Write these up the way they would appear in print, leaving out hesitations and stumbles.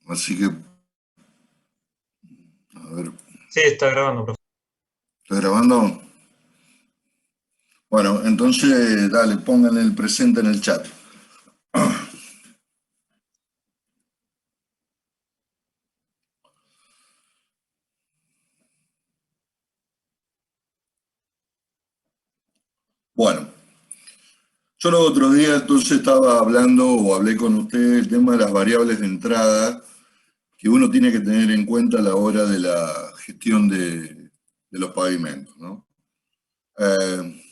Así que, a ver, Sí, está grabando, profe. ¿estoy grabando? Bueno, entonces, dale, pongan el presente en el chat. Bueno, yo los otros días entonces estaba hablando o hablé con ustedes el tema de las variables de entrada que uno tiene que tener en cuenta a la hora de la gestión de los pavimentos, ¿no? Eh,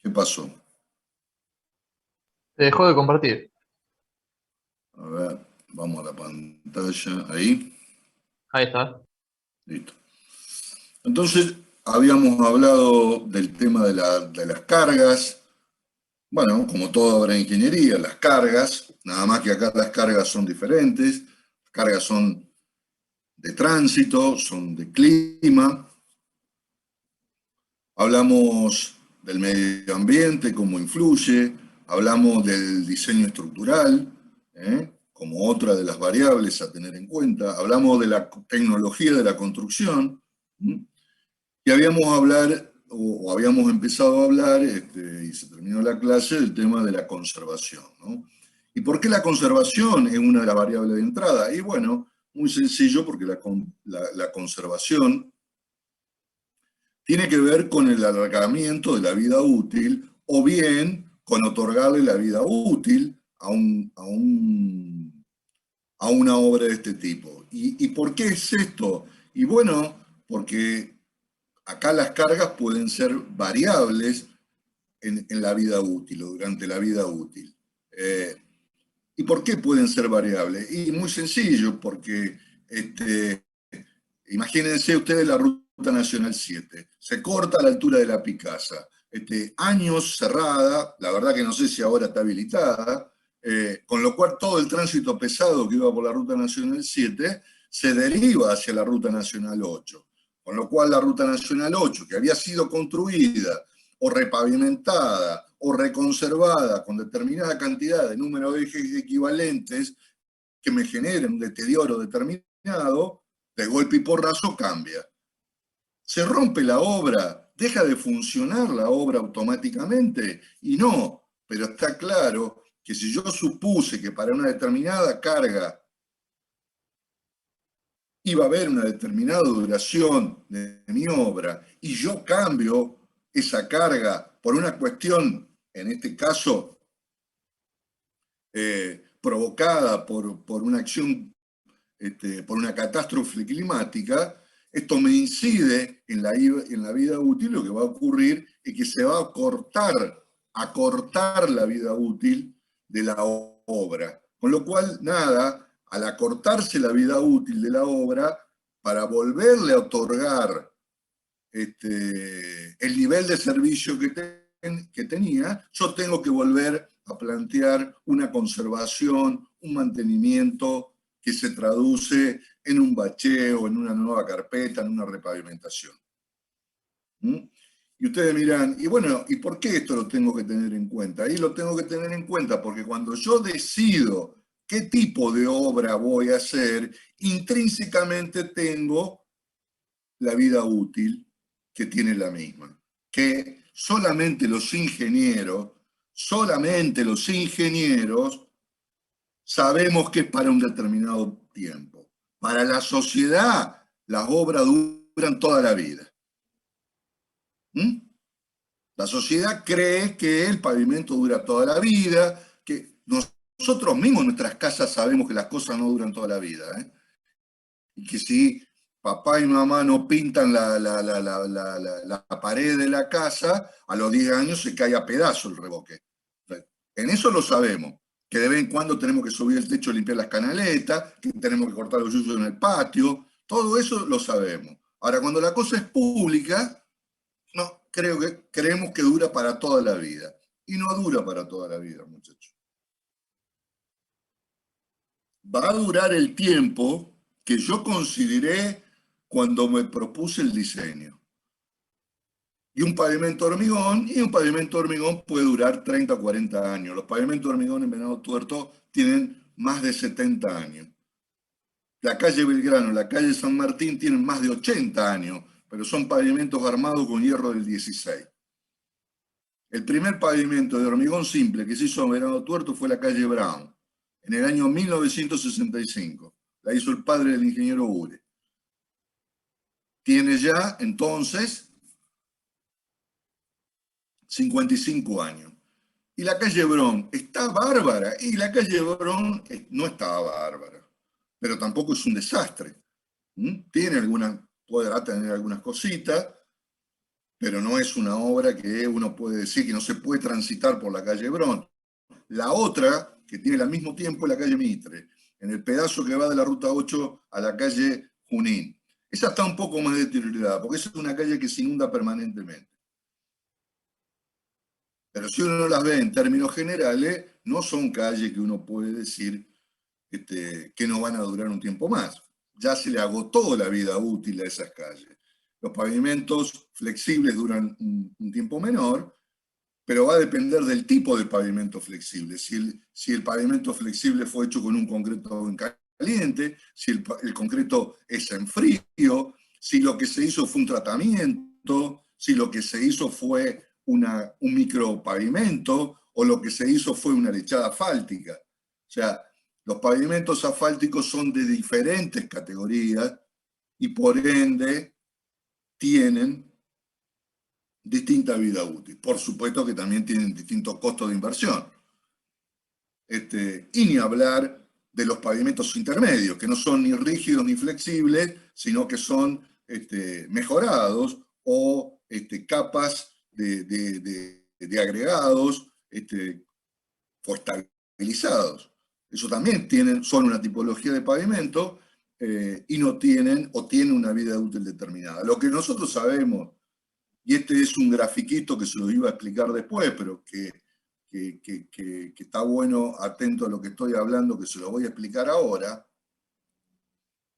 ¿Qué pasó? Te dejó de compartir. A ver, vamos a la pantalla, ahí, Ahí está. listo. Entonces, habíamos hablado del tema de las cargas. Bueno, como toda obra de ingeniería, las cargas, nada más que acá las cargas son diferentes, las cargas son de tránsito, son de clima, hablamos del medio ambiente, cómo influye, hablamos del diseño estructural, como otra de las variables a tener en cuenta, hablamos de la tecnología de la construcción, ¿m? Y habíamos empezado a hablar, y se terminó la clase, del tema de la conservación, ¿no? ¿Y por qué la conservación es una de las variables de entrada? Y bueno, muy sencillo, porque la conservación tiene que ver con el alargamiento de la vida útil o bien con otorgarle la vida útil a una obra de este tipo. ¿Y por qué es esto? Y bueno, porque acá las cargas pueden ser variables en la vida útil o durante la vida útil. Eh, ¿Y por qué pueden ser variables? Y muy sencillo, porque imagínense ustedes la Ruta Nacional 7, se corta a la altura de la Picasa, años cerrada, la verdad que no sé si ahora está habilitada, con lo cual todo el tránsito pesado que iba por la Ruta Nacional 7 se deriva hacia la Ruta Nacional 8, con lo cual la Ruta Nacional 8, que había sido construida o repavimentada o reconservada con determinada cantidad de número de ejes equivalentes que me generen un deterioro determinado, de golpe y porrazo cambia. Se rompe la obra, deja de funcionar la obra automáticamente y no, pero está claro que si yo supuse que para una determinada carga iba a haber una determinada duración de mi obra y yo cambio esa carga por una cuestión, en este caso, provocada por una acción, por una catástrofe climática, esto me incide en la vida útil. Lo que va a ocurrir es que se va a cortar la vida útil de la obra. Con lo cual, nada, al acortarse la vida útil de la obra, para volverle a otorgar el nivel de servicio que tenía, yo tengo que volver a plantear una conservación, un mantenimiento que se traduce en un bacheo, en una nueva carpeta, en una repavimentación. ¿Mm? Y ustedes miran, y bueno, ¿y por qué esto lo tengo que tener en cuenta? Y lo tengo que tener en cuenta porque cuando yo decido qué tipo de obra voy a hacer, intrínsecamente tengo la vida útil que tiene la misma. Que solamente los ingenieros sabemos que es para un determinado tiempo. Para la sociedad, las obras duran toda la vida. ¿Mm? La sociedad cree que el pavimento dura toda la vida, que nosotros mismos en nuestras casas sabemos que las cosas no duran toda la vida, ¿eh? Y que si papá y mamá no pintan la pared de la casa, a los 10 años se cae a pedazos el revoque. En eso lo sabemos, que de vez en cuando tenemos que subir el techo, limpiar las canaletas, que tenemos que cortar los yuyos en el patio, todo eso lo sabemos. Ahora, cuando la cosa es pública, no, creemos que dura para toda la vida. Y no dura para toda la vida, muchachos. Va a durar el tiempo que yo consideré cuando me propuse el diseño. Y un pavimento de hormigón puede durar 30 o 40 años. Los pavimentos de hormigón en Venado Tuerto tienen más de 70 años. La calle Belgrano, la calle San Martín tienen más de 80 años, pero son pavimentos armados con hierro del 16. El primer pavimento de hormigón simple que se hizo en Venado Tuerto fue la calle Brown, en el año 1965. La hizo el padre del ingeniero Ure. Tiene ya, entonces, 55 años. Y la calle Brown está bárbara, y la calle Brown no está bárbara, pero tampoco es un desastre. Tiene podrá tener algunas cositas, pero no es una obra que uno puede decir que no se puede transitar por la calle Brown. La otra, que tiene al mismo tiempo, es la calle Mitre, en el pedazo que va de la ruta 8 a la calle Junín. Esa está un poco más deteriorada, porque esa es una calle que se inunda permanentemente. Pero si uno las ve en términos generales, no son calles que uno puede decir que no van a durar un tiempo más. Ya se le agotó la vida útil a esas calles. Los pavimentos flexibles duran un tiempo menor, pero va a depender del tipo de pavimento flexible. Si el pavimento flexible fue hecho con un concreto en caliente, si el concreto es en frío, si lo que se hizo fue un tratamiento, si lo que se hizo fue un micropavimento, o lo que se hizo fue una lechada asfáltica. O sea, los pavimentos asfálticos son de diferentes categorías y por ende tienen distinta vida útil. Por supuesto que también tienen distintos costos de inversión. Y ni hablar de los pavimentos intermedios, que no son ni rígidos ni flexibles, sino que son mejorados o capas de agregados o estabilizados. Eso también son una tipología de pavimento y no tienen o tienen una vida útil determinada. Lo que nosotros sabemos, y este es un grafiquito que se lo iba a explicar después, pero que está bueno, atento a lo que estoy hablando, que se lo voy a explicar ahora.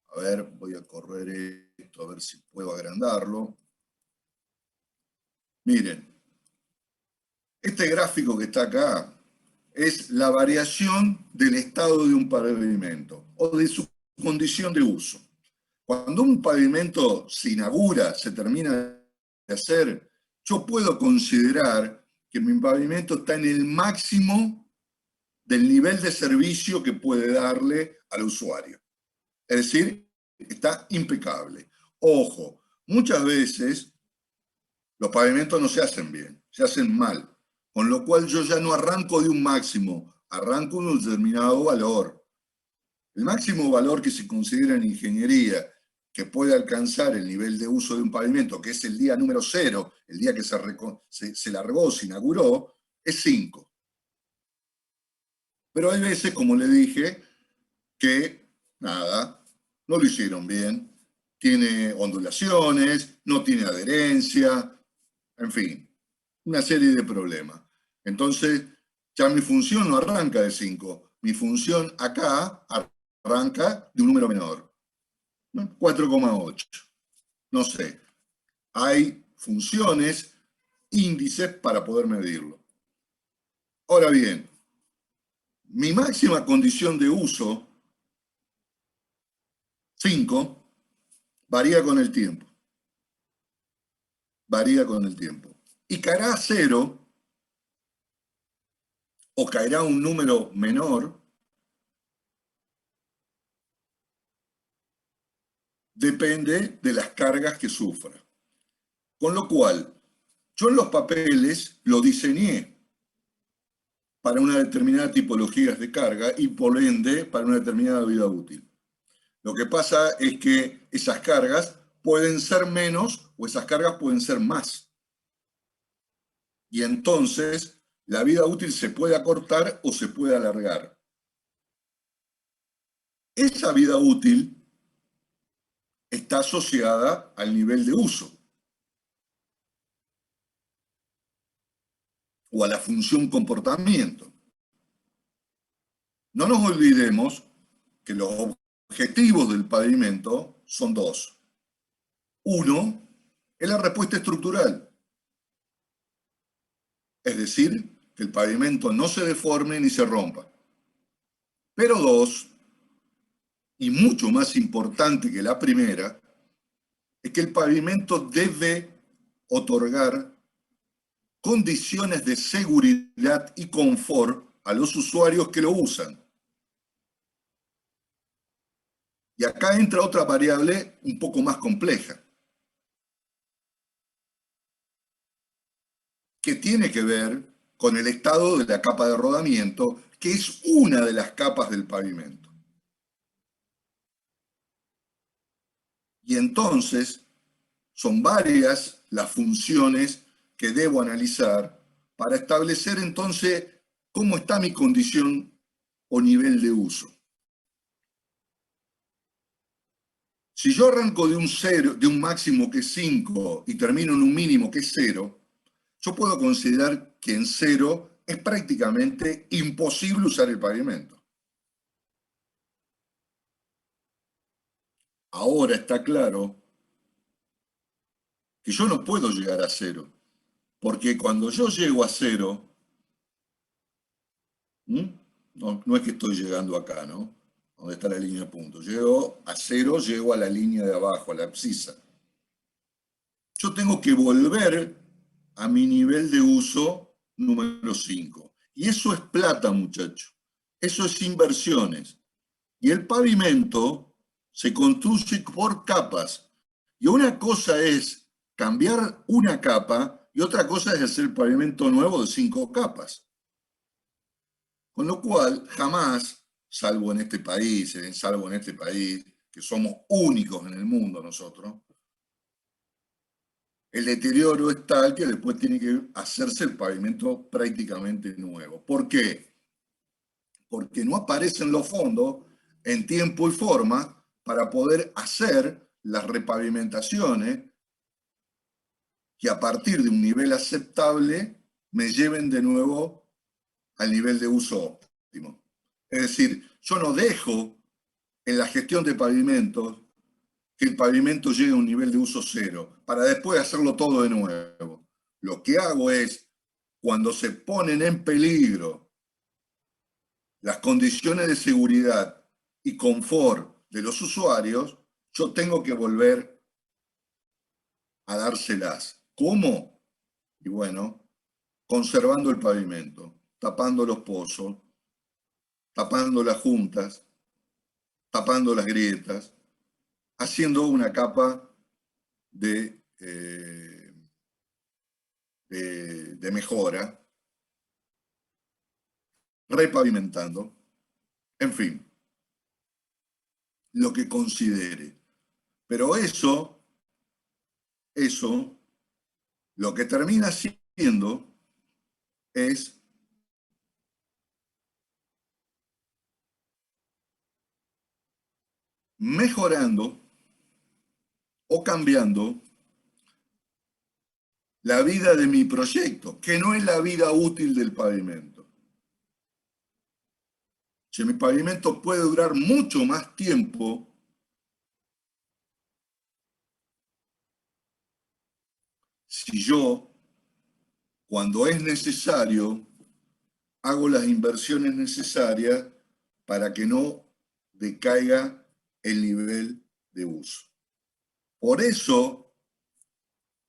A ver, voy a correr esto, a ver si puedo agrandarlo. Miren, este gráfico que está acá es la variación del estado de un pavimento o de su condición de uso. Cuando un pavimento se inaugura, se termina de hacer, yo puedo considerar que mi pavimento está en el máximo del nivel de servicio que puede darle al usuario. Es decir, está impecable. Ojo, muchas veces los pavimentos no se hacen bien, se hacen mal, con lo cual yo ya no arranco de un máximo, arranco de un determinado valor. El máximo valor que se considera en ingeniería que puede alcanzar el nivel de uso de un pavimento, que es el día número 0, el día que se largó, se inauguró, es 5. Pero hay veces, como le dije, que nada, no lo hicieron bien, tiene ondulaciones, no tiene adherencia, en fin, una serie de problemas. Entonces, ya mi función no arranca de 5, mi función acá arranca de un número menor. 4,8. No sé. Hay funciones, índices para poder medirlo. Ahora bien, mi máxima condición de uso, 5, varía con el tiempo. Varía con el tiempo. Y caerá a 0 o caerá a un número menor depende de las cargas que sufra. Con lo cual, yo en los papeles lo diseñé para una determinada tipología de carga y por ende para una determinada vida útil. Lo que pasa es que esas cargas pueden ser menos o esas cargas pueden ser más. Y entonces la vida útil se puede acortar o se puede alargar. Esa vida útil está asociada al nivel de uso o a la función comportamiento. No nos olvidemos que los objetivos del pavimento son 2. Uno es la respuesta estructural, es decir, que el pavimento no se deforme ni se rompa. Pero dos, y mucho más importante que la primera, es que el pavimento debe otorgar condiciones de seguridad y confort a los usuarios que lo usan. Y acá entra otra variable un poco más compleja, que tiene que ver con el estado de la capa de rodamiento, que es una de las capas del pavimento. Y entonces son varias las funciones que debo analizar para establecer entonces cómo está mi condición o nivel de uso. Si yo arranco de un cero, de un máximo que es 5 y termino en un mínimo que es 0, yo puedo considerar que en 0 es prácticamente imposible usar el pavimento. Ahora está claro que yo no puedo llegar a 0, porque cuando yo llego a 0, no es que estoy llegando acá, ¿no? Donde está la línea de punto. Llego a 0, llego a la línea de abajo, a la abscisa. Yo tengo que volver a mi nivel de uso número 5. Y eso es plata, muchachos. Eso es inversiones. Y el pavimento se construye por capas. Y una cosa es cambiar una capa y otra cosa es hacer pavimento nuevo de 5 capas. Con lo cual, jamás, salvo en este país, que somos únicos en el mundo nosotros, el deterioro es tal que después tiene que hacerse el pavimento prácticamente nuevo. ¿Por qué? Porque no aparecen los fondos en tiempo y forma para poder hacer las repavimentaciones que a partir de un nivel aceptable me lleven de nuevo al nivel de uso óptimo. Es decir, yo no dejo en la gestión de pavimentos que el pavimento llegue a un nivel de uso 0 para después hacerlo todo de nuevo. Lo que hago es, cuando se ponen en peligro las condiciones de seguridad y confort de los usuarios, yo tengo que volver a dárselas. ¿Cómo? Y bueno, conservando el pavimento, tapando los pozos, tapando las juntas, tapando las grietas, haciendo una capa de mejora, repavimentando, en fin, lo que considere. Pero eso, lo que termina siendo es mejorando o cambiando la vida de mi proyecto, que no es la vida útil del pavimento. Si mi pavimento puede durar mucho más tiempo, si yo, cuando es necesario, hago las inversiones necesarias para que no decaiga el nivel de uso. Por eso,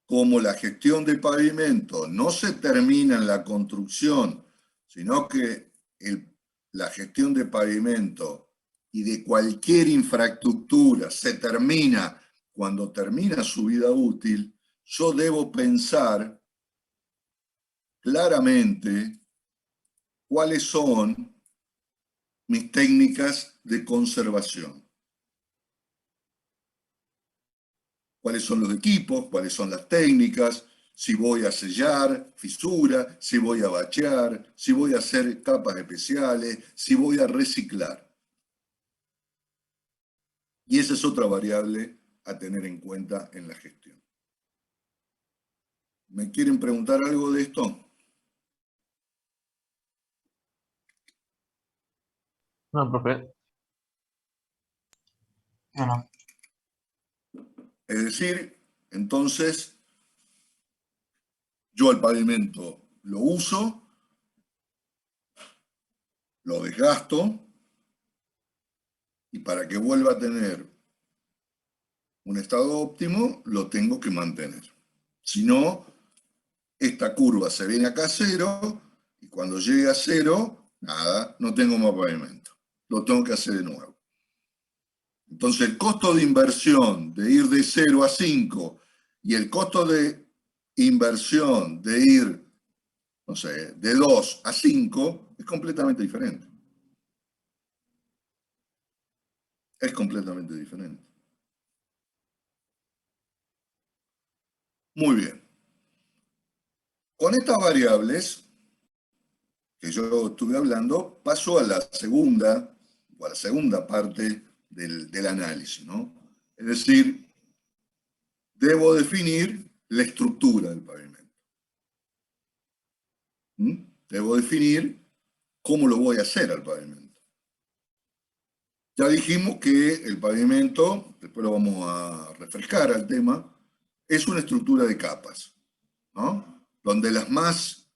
como la gestión de pavimento no se termina en la construcción, sino que la gestión de pavimento y de cualquier infraestructura se termina cuando termina su vida útil, yo debo pensar claramente cuáles son mis técnicas de conservación. Cuáles son los equipos, cuáles son las técnicas, si voy a sellar fisura, si voy a bachear, si voy a hacer capas especiales, si voy a reciclar. Y esa es otra variable a tener en cuenta en la gestión. ¿Me quieren preguntar algo de esto? No, profe. No. Es decir, entonces, yo el pavimento lo uso, lo desgasto, Y para que vuelva a tener un estado óptimo, lo tengo que mantener. Si no, esta curva se viene acá a cero, y cuando llegue a cero, nada, no tengo más pavimento. Lo tengo que hacer de nuevo. Entonces, el costo de inversión de ir de 0 a 5 y el costo de inversión de ir, no sé, de 2 a 5 es completamente diferente. Es completamente diferente. Muy bien. Con estas variables que yo estuve hablando, paso a la segunda, o a la segunda parte del análisis, ¿no? Es decir, debo definir la estructura del pavimento. Debo definir cómo lo voy a hacer al pavimento. Ya dijimos que el pavimento, después lo vamos a refrescar al tema, es una estructura de capas, ¿no? Donde las más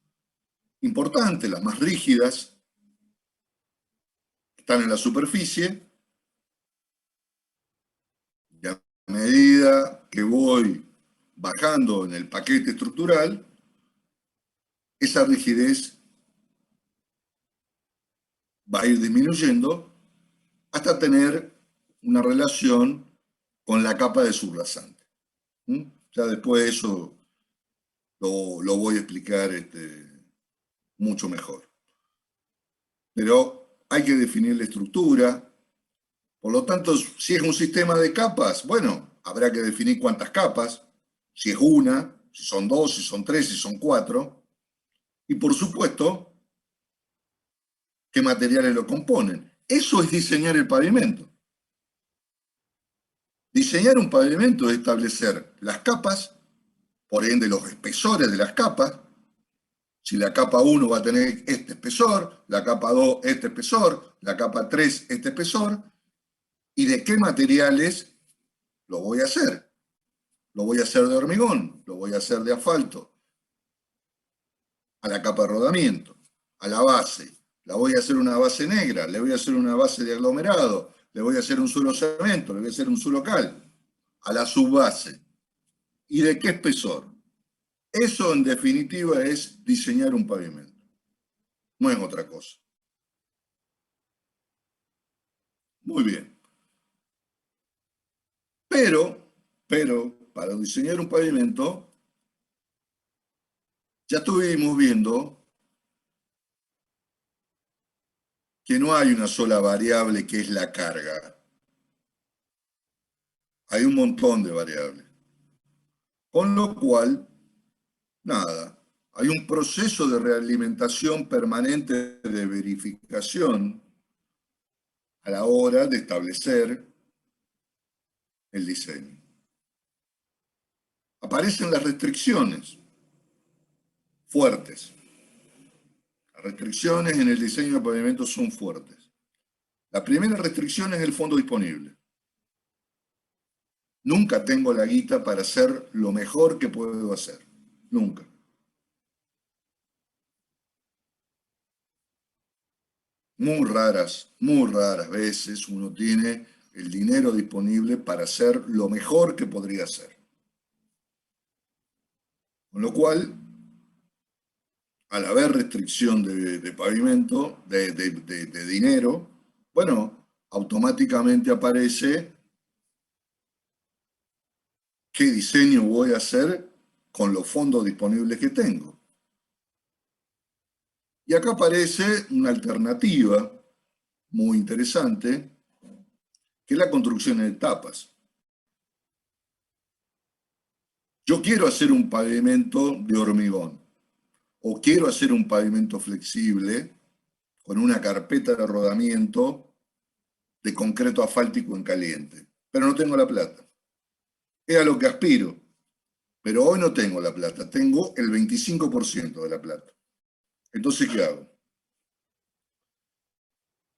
importantes, las más rígidas, están en la superficie, y a medida que voy bajando en el paquete estructural, esa rigidez va a ir disminuyendo hasta tener una relación con la capa de subrasante. Ya después de eso lo voy a explicar mucho mejor. Pero hay que definir la estructura. Por lo tanto, si es un sistema de capas, bueno, habrá que definir cuántas capas, si es una, si son dos, si son tres, si son cuatro. Y por supuesto, qué materiales lo componen. Eso es diseñar el pavimento. Diseñar un pavimento es establecer las capas, por ende los espesores de las capas. Si la capa 1 va a tener este espesor, la capa 2 este espesor, la capa 3 este espesor, y de qué materiales lo voy a hacer. Lo voy a hacer de hormigón, lo voy a hacer de asfalto, a la capa de rodamiento, a la base. La voy a hacer una base negra, le voy a hacer una base de aglomerado, le voy a hacer un suelo cemento, le voy a hacer un suelo cal, a la subbase. ¿Y de qué espesor? Eso en definitiva es diseñar un pavimento. No es otra cosa. Muy bien. Pero, para diseñar un pavimento, ya estuvimos viendo que no hay una sola variable que es la carga. Hay un montón de variables. Con lo cual, nada, hay un proceso de realimentación permanente de verificación a la hora de establecer el diseño. Aparecen las restricciones fuertes. Las restricciones en el diseño de pavimentos son fuertes. La primera restricción es el fondo disponible. Nunca tengo la guita para hacer lo mejor que puedo hacer. Nunca. Muy raras veces uno tiene el dinero disponible para hacer lo mejor que podría hacer. Con lo cual, al haber restricción de pavimento, de dinero, bueno, automáticamente aparece qué diseño voy a hacer con los fondos disponibles que tengo. Y acá aparece una alternativa muy interesante, que es la construcción en etapas. Yo quiero hacer un pavimento de hormigón, o quiero hacer un pavimento flexible con una carpeta de rodamiento de concreto asfáltico en caliente, pero no tengo la plata. Es a lo que aspiro, pero hoy no tengo la plata, tengo el 25% de la plata. Entonces, ¿qué hago?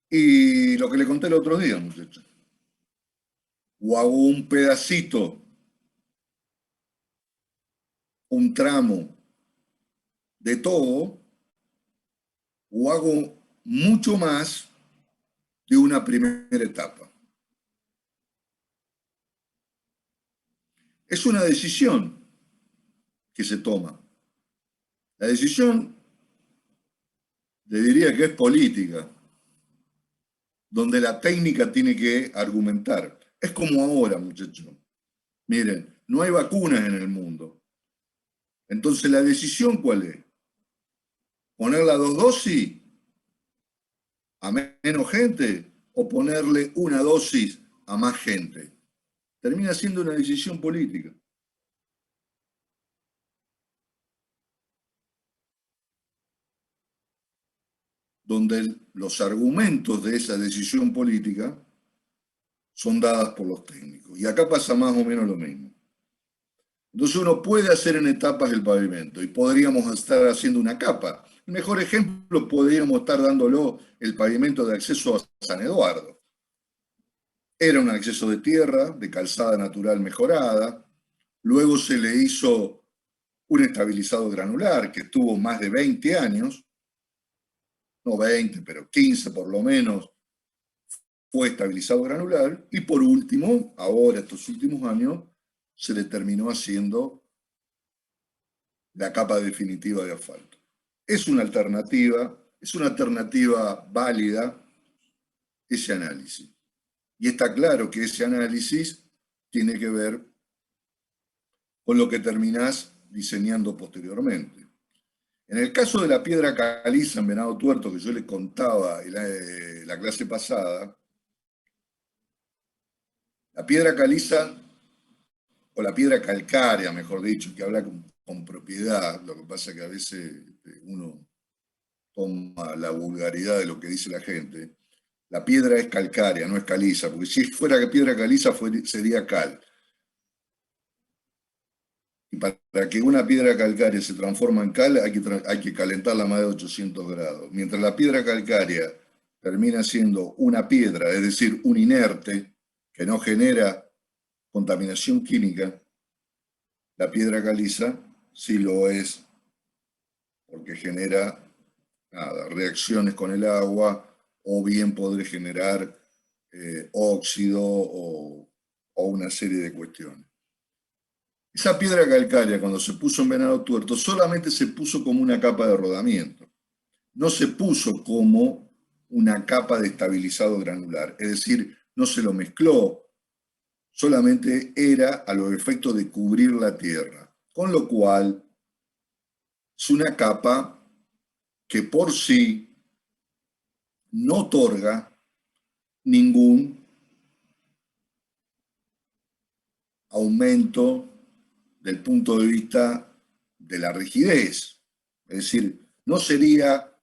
Y lo que le conté el otro día, muchachos. O hago un pedacito, un tramo de todo, o hago mucho más de una primera etapa. Es una decisión que se toma. La decisión, le diría que es política, donde la técnica tiene que argumentar. Es como ahora, muchachos. Miren, no hay vacunas en el mundo. Entonces, ¿la decisión cuál es? ¿Poner las 2 dosis a menos gente o ponerle una dosis a más gente? Termina siendo una decisión política. Donde los argumentos de esa decisión política son dadas por los técnicos. Y acá pasa más o menos lo mismo. Entonces uno puede hacer en etapas el pavimento y podríamos estar haciendo una capa. El mejor ejemplo podríamos estar dándolo el pavimento de acceso a San Eduardo. Era un acceso de tierra, de calzada natural mejorada. Luego se le hizo un estabilizado granular que tuvo más de 20 años, no 20, pero 15 por lo menos, fue estabilizado granular. Y por último, ahora estos últimos años, se le terminó haciendo la capa definitiva de asfalto. Es una alternativa válida ese análisis. Y está claro que ese análisis tiene que ver con lo que terminás diseñando posteriormente. En el caso de la piedra caliza en Venado Tuerto, que yo les contaba en la clase pasada, la piedra caliza, o la piedra calcárea, mejor dicho, que habla con propiedad, lo que pasa es que a veces uno toma la vulgaridad de lo que dice la gente. La piedra es calcárea, no es caliza, porque si fuera piedra caliza sería cal. Y para que una piedra calcárea se transforme en cal hay que calentarla a más de 800 grados. Mientras la piedra calcárea termina siendo una piedra, es decir, un inerte que no genera contaminación química, la piedra caliza sí lo es porque genera reacciones con el agua o bien podrá generar óxido o una serie de cuestiones. Esa piedra calcárea, cuando se puso en Venado Tuerto, solamente se puso como una capa de rodamiento. No se puso como una capa de estabilizado granular. Es decir, no se lo mezcló. Solamente era a los efectos de cubrir la tierra. Con lo cual, es una capa que por sí no otorga ningún aumento del punto de vista de la rigidez. Es decir, no sería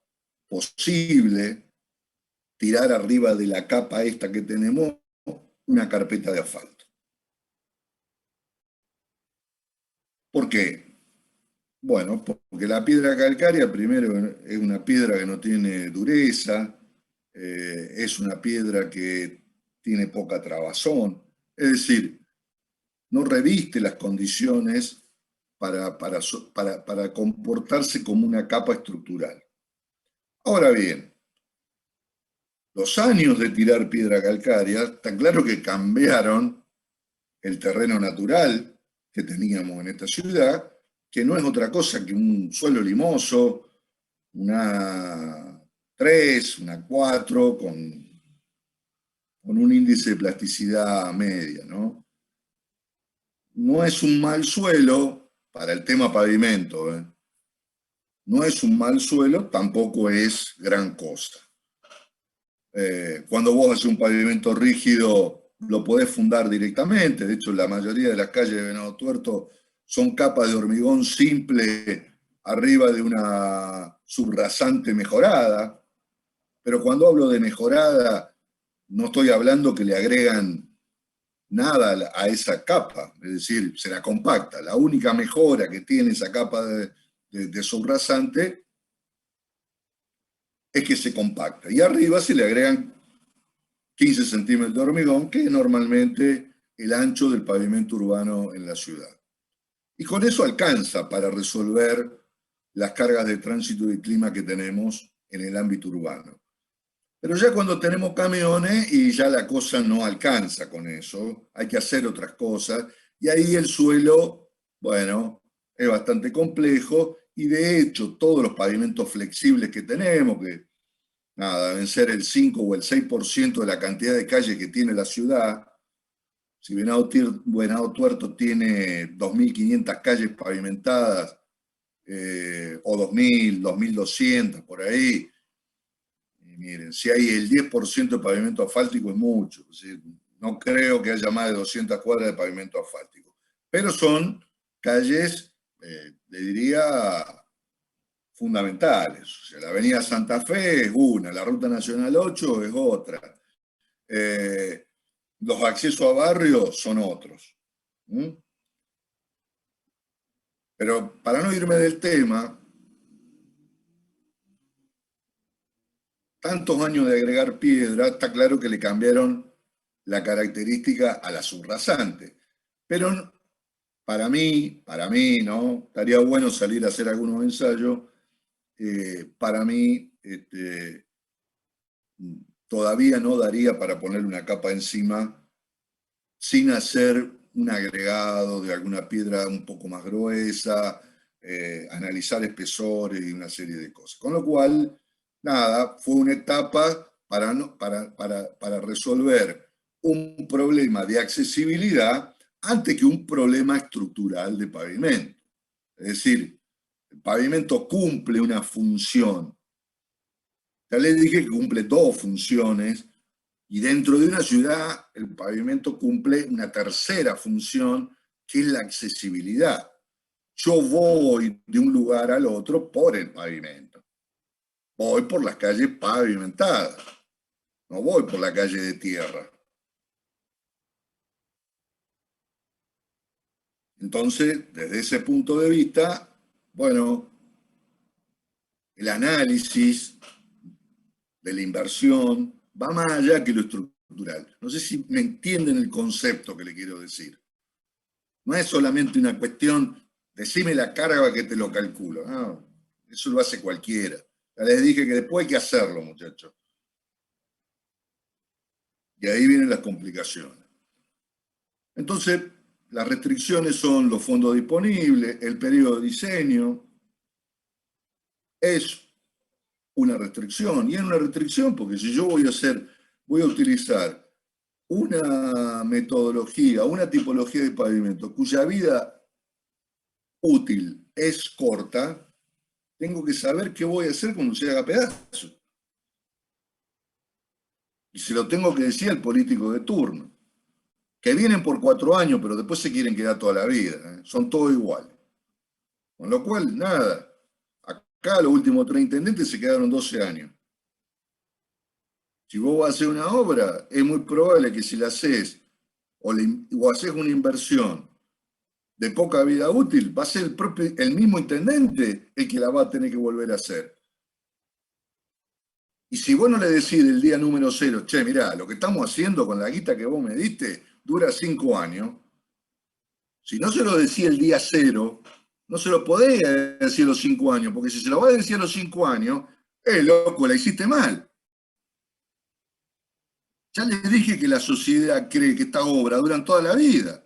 posible tirar arriba de la capa esta que tenemos una carpeta de asfalto. ¿Por qué? Bueno, porque la piedra calcárea primero es una piedra que no tiene dureza, es una piedra que tiene poca trabazón, es decir, no reviste las condiciones para comportarse como una capa estructural. Ahora bien, los años de tirar piedra calcárea, está claro que cambiaron el terreno natural que teníamos en esta ciudad, que no es otra cosa que un suelo limoso, una 3, una 4, con un índice de plasticidad media, ¿no? No es un mal suelo para el tema pavimento, ¿eh? No es un mal suelo, tampoco es gran cosa. Cuando vos haces un pavimento rígido, lo podés fundar directamente. De hecho, la mayoría de las calles de Venado Tuerto son capas de hormigón simple arriba de una subrasante mejorada. Pero cuando hablo de mejorada, no estoy hablando que le agregan nada a esa capa, es decir, se la compacta. La única mejora que tiene esa capa de subrasante es que se compacta. Y arriba se le agregan 15 centímetros de hormigón, que es normalmente el ancho del pavimento urbano en la ciudad. Y con eso alcanza para resolver las cargas de tránsito y clima que tenemos en el ámbito urbano. Pero ya cuando tenemos camiones y ya la cosa no alcanza con eso, hay que hacer otras cosas, Y ahí el suelo, bueno, es bastante complejo y de hecho todos los pavimentos flexibles que tenemos, que nada, deben ser el 5 o el 6% de la cantidad de calles que tiene la ciudad. Si Venado Tuerto tiene 2.500 calles pavimentadas, o 2.000, 2.200, por ahí, y miren, si hay el 10% de pavimento asfáltico es mucho. Es decir, no creo que haya más de 200 cuadras de pavimento asfáltico. Pero son calles, le diría, fundamentales. O sea, la Avenida Santa Fe es una, la Ruta Nacional 8 es otra. Los accesos a barrios son otros. ¿Mm? Pero para no irme del tema, tantos años de agregar piedra, está claro que le cambiaron la característica a la subrasante. Pero para mí, ¿no? Estaría bueno salir a hacer algunos ensayos. Para mí, todavía no daría para ponerle una capa encima sin hacer un agregado de alguna piedra un poco más gruesa, analizar espesores y una serie de cosas. Con lo cual, nada, fue una etapa para resolver un problema de accesibilidad antes que un problema estructural de pavimento. Es decir, el pavimento cumple una función. Ya les dije que cumple dos funciones y dentro de una ciudad el pavimento cumple una tercera función que es la accesibilidad. Yo voy de un lugar al otro por el pavimento. Voy por las calles pavimentadas. No voy por la calle de tierra. Entonces, desde ese punto de vista, bueno, el análisis de la inversión va más allá que lo estructural. No sé si me entienden el concepto que le quiero decir. No es solamente una cuestión, decime la carga que te lo calculo. No, eso lo hace cualquiera. Ya les dije que después hay que hacerlo, muchachos. Y ahí vienen las complicaciones. Entonces, las restricciones son los fondos disponibles, el periodo de diseño. Es una restricción. Y es una restricción porque si yo voy a utilizar una metodología, una tipología de pavimento cuya vida útil es corta, tengo que saber qué voy a hacer cuando se haga pedazo. Y se lo tengo que decir al político de turno, que vienen por 4 años, pero después se quieren quedar toda la vida. Son todos iguales. Con lo cual, nada. Acá los últimos 3 intendentes se quedaron 12 años. Si vos vas a hacer una obra, es muy probable que si la haces o haces una inversión de poca vida útil, va a ser el mismo intendente el que la va a tener que volver a hacer. Y si vos no le decís el día número 0, che, mirá, lo que estamos haciendo con la guita que vos me diste dura 5 años, si no se lo decís el día 0, no se lo podés decir a los 5 años, porque si se lo vas a decir a los 5 años, loco, la hiciste mal. Ya les dije que la sociedad cree que esta obra dura toda la vida.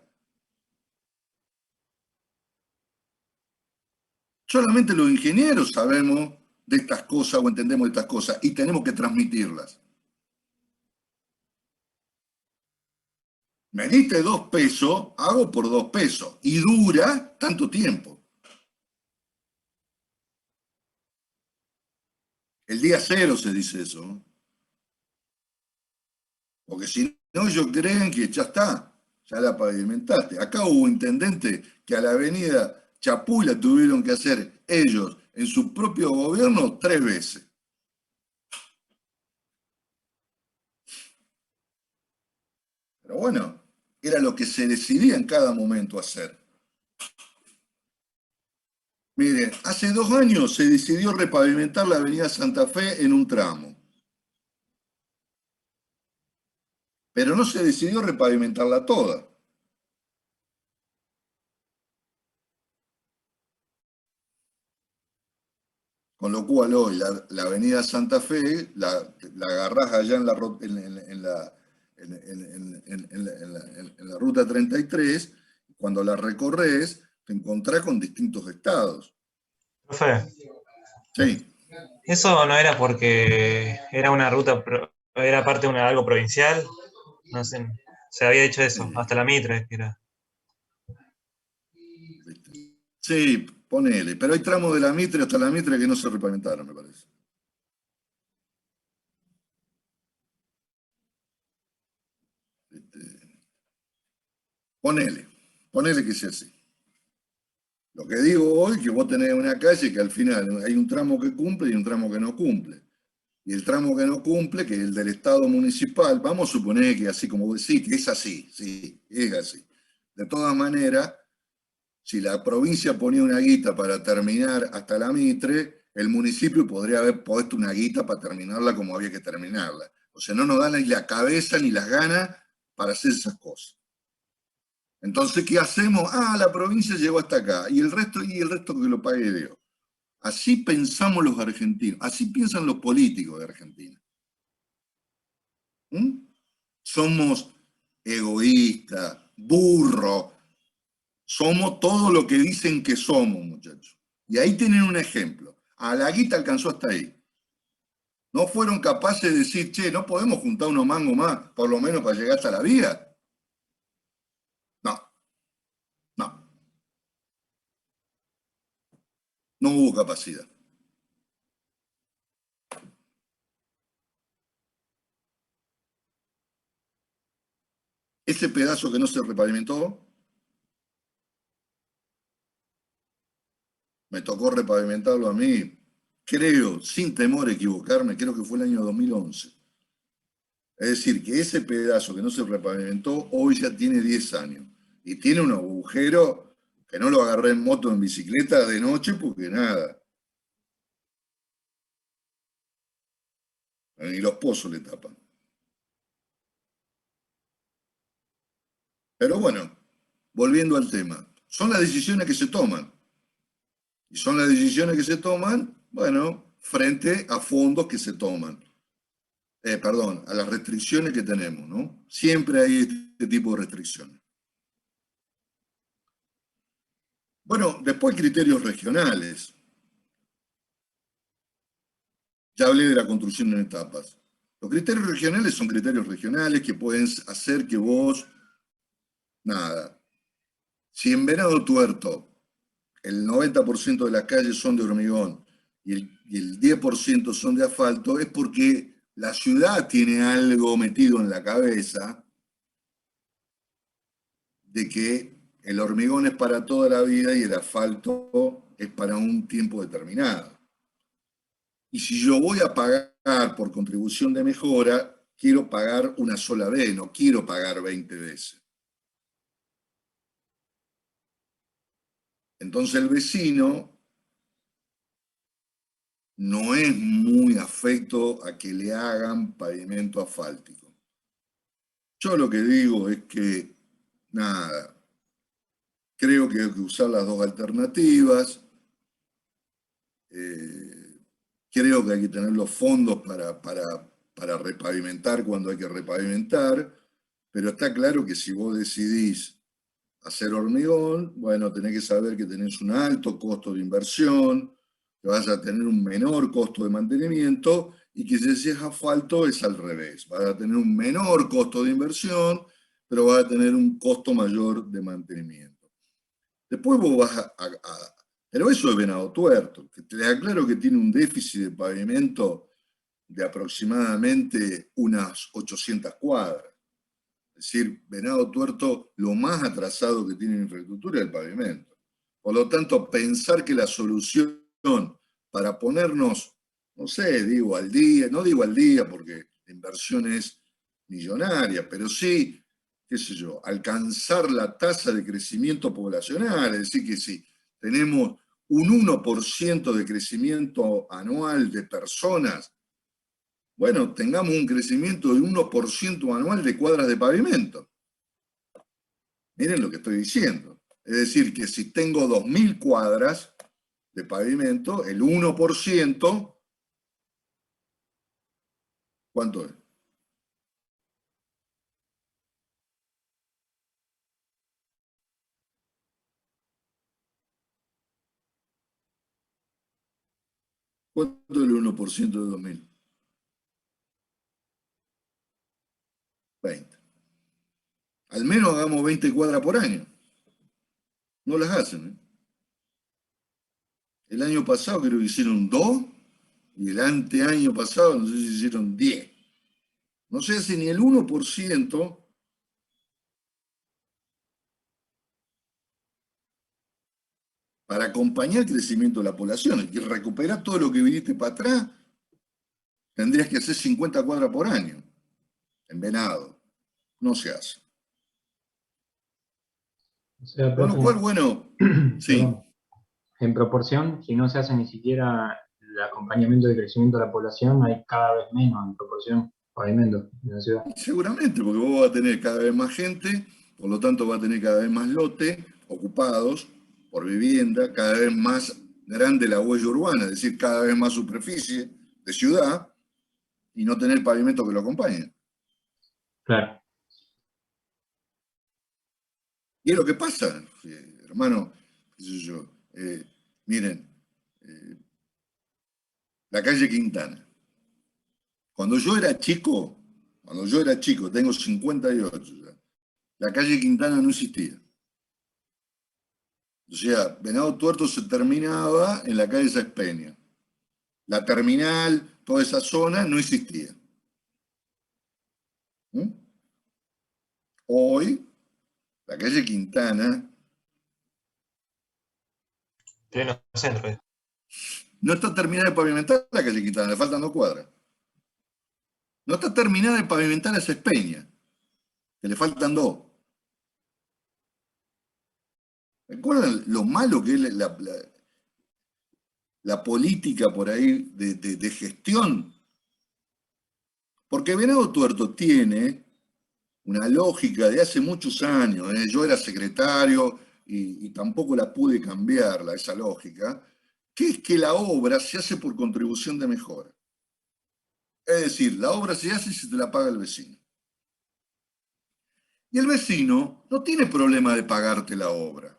Solamente los ingenieros sabemos de estas cosas o entendemos de estas cosas y tenemos que transmitirlas. Me diste 2 pesos, hago por 2 pesos y dura tanto tiempo. El día 0 se dice eso, ¿no? Porque si no, ellos creen que ya está, ya la pavimentaste. Acá hubo intendentes que a la avenida Chapula tuvieron que hacer ellos en su propio gobierno 3 veces. Pero bueno, era lo que se decidía en cada momento hacer. Miren, hace 2 años se decidió repavimentar la avenida Santa Fe en un tramo. Pero no se decidió repavimentarla toda. Con lo cual hoy la avenida Santa Fe la agarrás allá en la ruta 33, cuando la recorres, te encontrás con distintos estados. Profe, Sí. ¿eso no era porque era una ruta, era parte de algo provincial? No sé, se había dicho eso, hasta la Mitre, que era. Sí, ponele. Pero hay tramos de la Mitre hasta la Mitre que no se repavimentaron, me parece. Ponele que sea así. Lo que digo hoy es que vos tenés una calle que al final hay un tramo que cumple y un tramo que no cumple. Y el tramo que no cumple, que es el del Estado municipal, vamos a suponer que así como vos decís, que es así, sí, es así. De todas maneras, si la provincia ponía una guita para terminar hasta la Mitre, el municipio podría haber puesto una guita para terminarla como había que terminarla. O sea, no nos dan ni la cabeza ni las ganas para hacer esas cosas. Entonces, ¿qué hacemos? Ah, la provincia llegó hasta acá. Y el resto que lo pague Dios. Así pensamos los argentinos, así piensan los políticos de Argentina. ¿Mm? Somos egoístas, burros, somos todo lo que dicen que somos, muchachos. Y ahí tienen un ejemplo. A la guita alcanzó hasta ahí. No fueron capaces de decir, che, no podemos juntar unos mangos más, por lo menos para llegar hasta la vía. No, no. No hubo capacidad. Ese pedazo que no se repavimentó, me tocó repavimentarlo a mí, creo, sin temor a equivocarme, creo que fue el año 2011. Es decir, que ese pedazo que no se repavimentó hoy ya tiene 10 años y tiene un agujero que no lo agarré en moto, en bicicleta de noche porque nada, ni los pozos le tapan. Pero bueno, volviendo al tema, son las decisiones que se toman. Y son las decisiones que se toman, bueno, frente a fondos que se toman. Perdón, a las restricciones que tenemos, ¿no? Siempre hay este tipo de restricciones. Bueno, después criterios regionales. Ya hablé de la construcción en etapas. Los criterios regionales son criterios regionales que pueden hacer que vos, nada, si en Venado Tuerto el 90% de las calles son de hormigón y el 10% son de asfalto, es porque la ciudad tiene algo metido en la cabeza de que el hormigón es para toda la vida y el asfalto es para un tiempo determinado. Y si yo voy a pagar por contribución de mejora, quiero pagar una sola vez, no quiero pagar 20 veces. Entonces el vecino no es muy afecto a que le hagan pavimento asfáltico. Yo lo que digo es que, nada, creo que hay que usar las dos alternativas. Creo que hay que tener los fondos para repavimentar cuando hay que repavimentar, pero está claro que si vos decidís hacer hormigón, bueno, tenés que saber que tenés un alto costo de inversión, que vas a tener un menor costo de mantenimiento y que si es asfalto es al revés. Vas a tener un menor costo de inversión, pero vas a tener un costo mayor de mantenimiento. Después vos vas pero eso es Venado Tuerto, que te aclaro que tiene un déficit de pavimento de aproximadamente unas 800 cuadras. Es decir, Venado Tuerto, lo más atrasado que tiene en infraestructura es el pavimento. Por lo tanto, pensar que la solución para ponernos, no sé, digo al día, no digo al día porque la inversión es millonaria, pero sí, qué sé yo, alcanzar la tasa de crecimiento poblacional, es decir, que si tenemos un 1% de crecimiento anual de personas, bueno, tengamos un crecimiento de 1% anual de cuadras de pavimento. Miren lo que estoy diciendo. Es decir, que si tengo 2.000 cuadras de pavimento, el 1%, ¿cuánto es? ¿Cuánto es el 1% de 2000? 20. Al menos hagamos 20 cuadras por año. No las hacen, ¿eh? El año pasado creo que hicieron 2 y el anteaño pasado no sé si hicieron 10. No se hace ni el 1% para acompañar el crecimiento de la población. Y recuperar todo lo que viniste para atrás, tendrías que hacer 50 cuadras por año. En Venado. No se hace. O sea, Con lo profe, cual, bueno, sí. perdón, en proporción, si no se hace ni siquiera el acompañamiento de crecimiento de la población, hay cada vez menos en proporción pavimento en la ciudad. Seguramente, porque vos vas a tener cada vez más gente, por lo tanto va a tener cada vez más lotes ocupados por vivienda, cada vez más grande la huella urbana, es decir, cada vez más superficie de ciudad y no tener pavimento que lo acompañe. Claro. Y es lo que pasa, hermano, qué sé yo, miren, la calle Quintana. Cuando yo era chico, tengo 58 ya, la calle Quintana no existía. O sea, Venado Tuerto se terminaba en la calle Sexpeña. La terminal, toda esa zona no existía. ¿Mm? Hoy, la calle Quintana Pleno centro. no está terminada de pavimentar la calle Quintana, le faltan 2 cuadras. No está terminada de pavimentar la Sexpeña, que le faltan 2. ¿Recuerdan lo malo que es la política por ahí de gestión? Porque Venado Tuerto tiene una lógica de hace muchos años, ¿eh? Yo era secretario y tampoco la pude cambiarla, esa lógica, que es que la obra se hace por contribución de mejora. Es decir, la obra se hace y se te la paga el vecino. Y el vecino no tiene problema de pagarte la obra.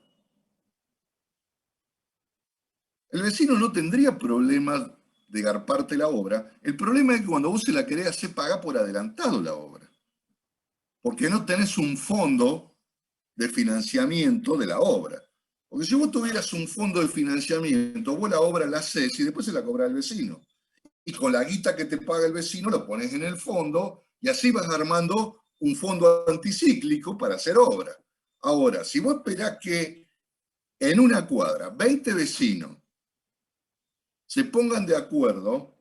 El vecino no tendría problema de garparte la obra. El problema es que cuando vos se la querés hacer, paga por adelantado la obra. Porque no tenés un fondo de financiamiento de la obra. Porque si vos tuvieras un fondo de financiamiento, vos la obra la haces y después se la cobra el vecino. Y con la guita que te paga el vecino lo pones en el fondo y así vas armando un fondo anticíclico para hacer obra. Ahora, si vos esperás que en una cuadra 20 vecinos se pongan de acuerdo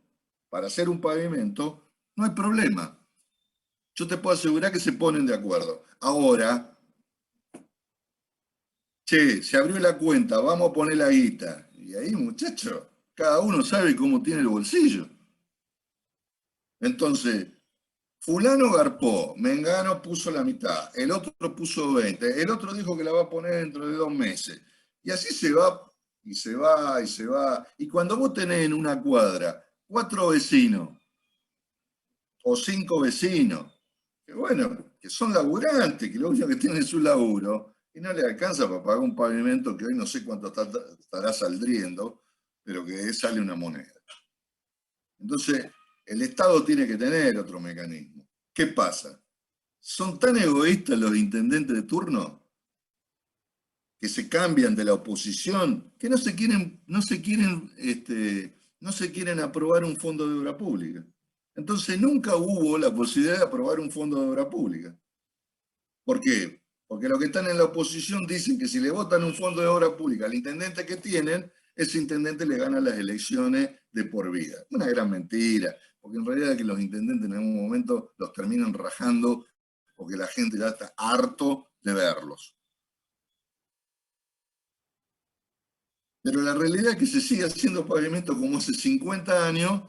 para hacer un pavimento, no hay problema. Yo te puedo asegurar que se ponen de acuerdo. Ahora, che, se abrió la cuenta, vamos a poner la guita. Y ahí, muchachos, cada uno sabe cómo tiene el bolsillo. Entonces, fulano garpó, Mengano puso la mitad, el otro puso 20, el otro dijo que la va a poner dentro de 2 meses. Y así se va, y se va, y se va. Y cuando vos tenés en una cuadra 4 vecinos o 5 vecinos, que bueno, que son laburantes, que lo único que tienen es su laburo, y no le alcanza para pagar un pavimento que hoy no sé cuánto estará saldriendo, pero que sale una moneda. Entonces, el Estado tiene que tener otro mecanismo. ¿Qué pasa? Son tan egoístas los intendentes de turno que se cambian de la oposición que no se quieren aprobar un fondo de obra pública. Entonces nunca hubo la posibilidad de aprobar un fondo de obra pública. ¿Por qué? Porque los que están en la oposición dicen que si le votan un fondo de obra pública al intendente que tienen, ese intendente le gana las elecciones de por vida. Una gran mentira, porque en realidad es que los intendentes en algún momento los terminan rajando porque la gente ya está harto de verlos. Pero la realidad es que se sigue haciendo pavimento como hace 50 años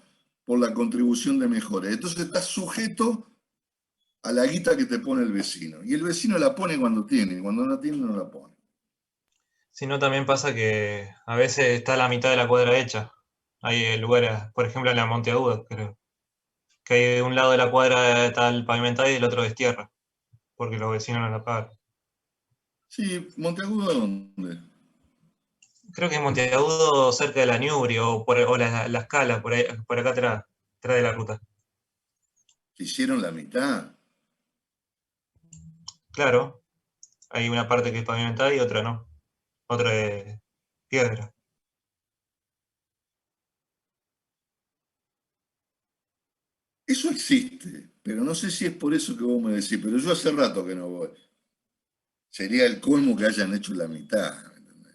por la contribución de mejores. Entonces está sujeto a la guita que te pone el vecino. Y el vecino la pone cuando tiene, y cuando no tiene no la pone. Si no, también pasa que a veces está la mitad de la cuadra hecha. Hay lugares, por ejemplo en la Monteaguda, creo, que hay de un lado de la cuadra está el pavimentado y del otro es tierra, porque los vecinos no la pagan. Sí, ¿Monteagudo dónde? Creo que en Monteagudo, cerca de la Ñuble o la Escala, por ahí, por acá atrás de la ruta. Se hicieron la mitad. Claro, hay una parte que es pavimentada y otra no. Otra de piedra. Eso existe, pero no sé si es por eso que vos me decís, pero yo hace rato que no voy. Sería el colmo que hayan hecho la mitad, ¿me entendés?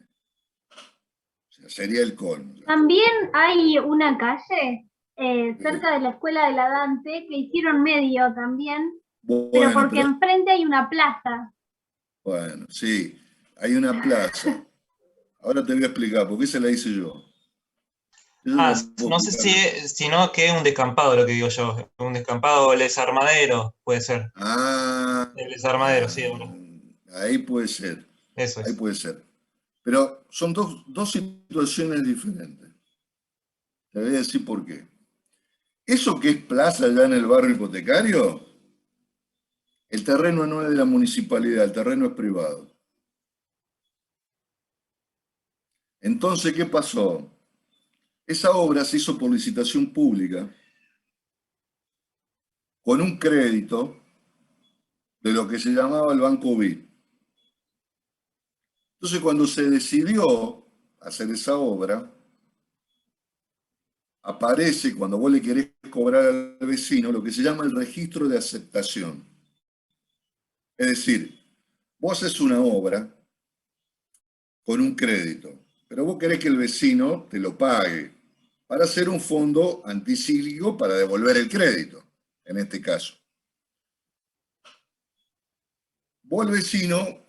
O sea, sería el colmo. También hay una calle Sí. cerca de la escuela de la Dante que hicieron medio también, pero Bueno, porque pero, enfrente hay una plaza. bueno, sí, hay una plaza. Ahora te voy a explicar, porque esa la hice yo. Eso Ah, te lo puedo no sé explicar. si no que es un descampado lo que digo yo. Un descampado, el desarmadero, puede ser. Ah, El desarmadero, sí, ahora. ahí puede ser, Eso ahí es. puede ser. Pero son dos situaciones diferentes. Te voy a decir por qué. Eso que es plaza allá en el barrio hipotecario, el terreno no es de la municipalidad, el terreno es privado. Entonces, ¿qué pasó? Esa obra se hizo por licitación pública con un crédito de lo que se llamaba el Banco BID. Entonces, cuando se decidió hacer esa obra, aparece, cuando vos le querés cobrar al vecino, lo que se llama el registro de aceptación. Es decir, vos haces una obra con un crédito, pero vos querés que el vecino te lo pague para hacer un fondo anticíclico para devolver el crédito, en este caso. Vos al vecino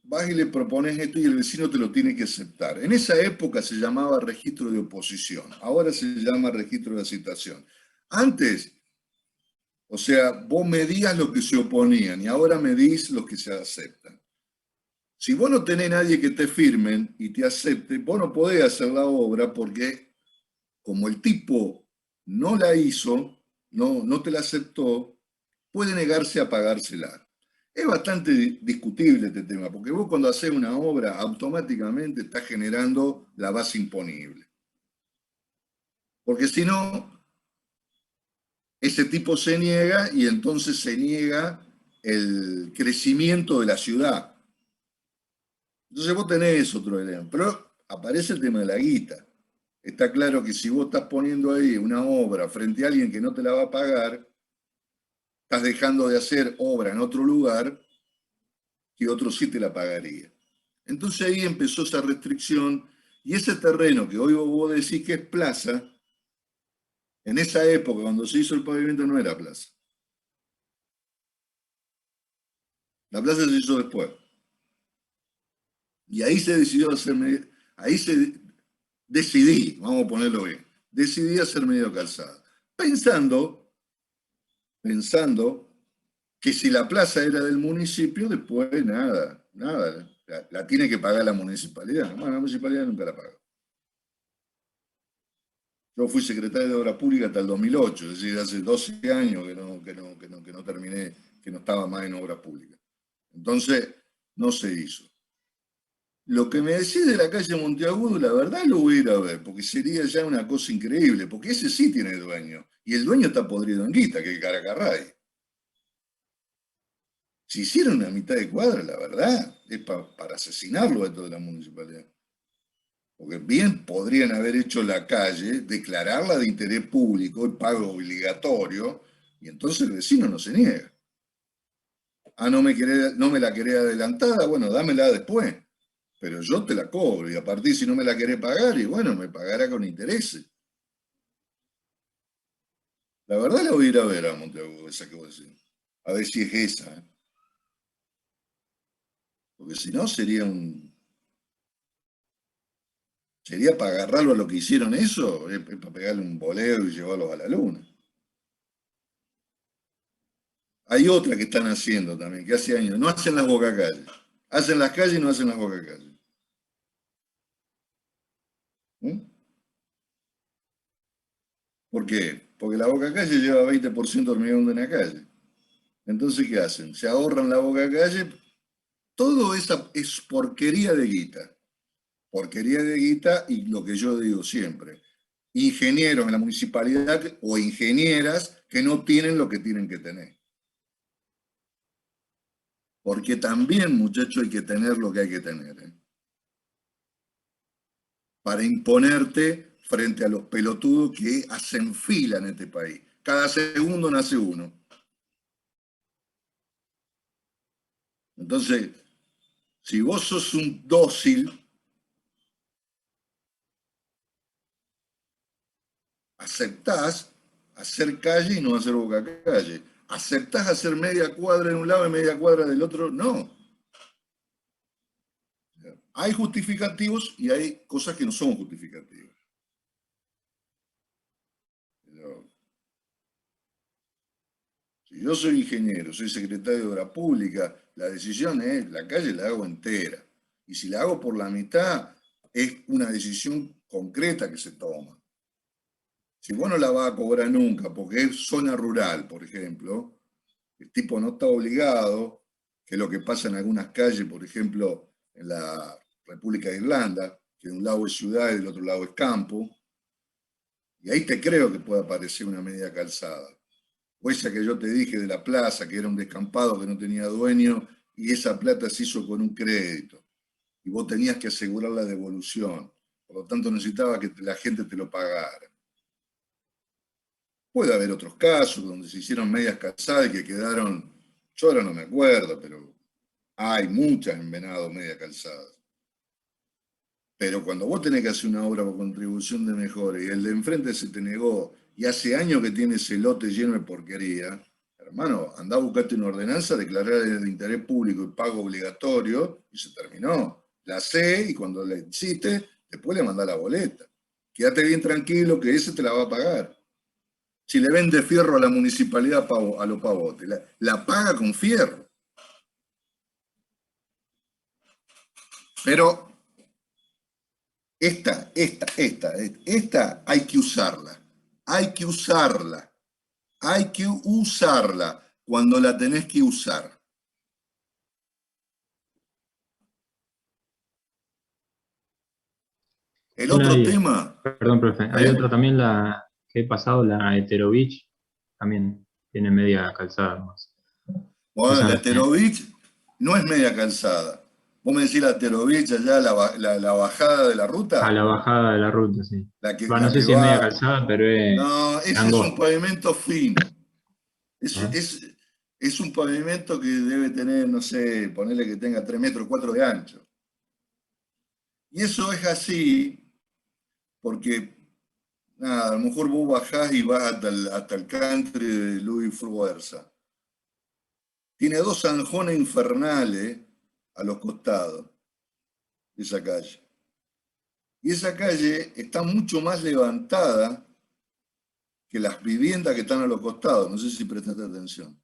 vas y le propones esto y el vecino te lo tiene que aceptar. En esa época se llamaba registro de oposición, ahora se llama registro de aceptación. Antes, o sea, vos medías lo que se oponían y ahora medís lo que se aceptan. Si vos no tenés nadie que te firmen y te acepte, vos no podés hacer la obra porque como el tipo no la hizo, no te la aceptó, puede negarse a pagársela. Es bastante discutible este tema, porque vos cuando haces una obra automáticamente estás generando la base imponible. Porque si no, ese tipo se niega y entonces se niega el crecimiento de la ciudad. Entonces vos tenés otro dilema, pero aparece el tema de la guita. Está claro que si vos estás poniendo ahí una obra frente a alguien que no te la va a pagar, estás dejando de hacer obra en otro lugar que otro sí te la pagaría. Entonces ahí empezó esa restricción y ese terreno que hoy vos decís que es plaza, en esa época cuando se hizo el pavimento no era plaza. La plaza se hizo después. Y ahí se decidió hacer, ahí decidí, vamos a ponerlo bien, decidí hacer medio calzada. Pensando que si la plaza era del municipio, después nada, la tiene que pagar la municipalidad. Bueno, la municipalidad nunca la paga. Yo fui secretario de Obras Públicas hasta el 2008, es decir, hace 12 años que no terminé, que no estaba más en Obras Públicas. Entonces, no se hizo. Lo que me decís de la calle Monteagudo, la verdad lo voy a ir a ver, porque sería ya una cosa increíble, porque ese sí tiene dueño, y el dueño está podrido en guita, que es Caracarray. Si hicieron una mitad de cuadra, la verdad, es para asesinarlo dentro de la municipalidad. Porque bien podrían haber hecho la calle, declararla de interés público, el pago obligatorio, y entonces el vecino no se niega. Ah, no me la querés adelantada, bueno, dámela después, pero yo te la cobro, y a partir si no me la querés pagar, y bueno, me pagará con intereses. La verdad la voy a ir a ver a Monteagudo, esa que vos decís. A ver si es esa, ¿eh? Porque si no sería para agarrarlo a lo que hicieron eso, es para pegarle un boleo y llevarlos a la luna. Hay otra que están haciendo también, que hace años, no hacen las bocacalles. Hacen las calles y no hacen las bocacalles. ¿Mm? ¿Por qué? Porque la bocacalle lleva 20% de hormigón de una calle. Entonces, ¿qué hacen? Se ahorran la bocacalle. Todo esa es porquería de guita. porquería de guita y lo que yo digo siempre, ingenieros en la municipalidad o ingenieras que no tienen lo que tienen que tener. Porque también, muchachos, hay que tener lo que hay que tener, ¿eh? Para imponerte frente a los pelotudos que hacen fila en este país. Cada segundo nace uno. Entonces, si vos sos un dócil, aceptás hacer calle y no hacer boca calle. ¿Aceptás hacer media cuadra en un lado y media cuadra del otro? No. Hay justificativos y hay cosas que no son justificativas. Pero, si yo soy ingeniero, soy secretario de Obra Pública, la decisión es, la calle la hago entera. Y si la hago por la mitad, es una decisión concreta que se toma. Si vos no la vas a cobrar nunca, porque es zona rural, por ejemplo, el tipo no está obligado, que es lo que pasa en algunas calles, por ejemplo, en la República de Irlanda, que de un lado es ciudad y del otro lado es campo, y ahí te creo que puede aparecer una media calzada. O esa que yo te dije de la plaza, que era un descampado que no tenía dueño, y esa plata se hizo con un crédito, y vos tenías que asegurar la devolución, por lo tanto necesitaba que la gente te lo pagara. Puede haber otros casos donde se hicieron medias calzadas y que quedaron, yo ahora no me acuerdo, pero hay muchas en Venado media calzadas. Pero cuando vos tenés que hacer una obra por contribución de mejora y el de enfrente se te negó y hace años que tiene ese lote lleno de porquería, hermano, andá a buscarte una ordenanza, declarar de interés público y pago obligatorio y se terminó. La sé y cuando la hiciste, después le mandás la boleta. Quédate bien tranquilo que ese te la va a pagar. Si le vende fierro a la municipalidad a los pavotes, la paga con fierro. Pero esta hay que usarla. Hay que usarla. Hay que usarla cuando la tenés que usar. El otro tema. Perdón, profe. Hay otra también, la que he pasado, la Heterovich, también tiene media calzada más. Bueno, Esa la no tiene. Heterovich no es media calzada. Vos me decís la Heterovich allá, la bajada de la ruta. A la bajada de la ruta, sí. No No sé si es media calzada, pero es No, ese es un angosta. pavimento fino. ¿Ah? Es un pavimento que debe tener, no sé, ponerle que tenga 3 metros 4 de ancho. Y eso es así porque, nada, a lo mejor vos bajás y vas hasta el country de Luis Fuerza. Tiene 2 zanjones infernales a los costados de esa calle. Y esa calle está mucho más levantada que las viviendas que están a los costados. No sé si prestaste atención.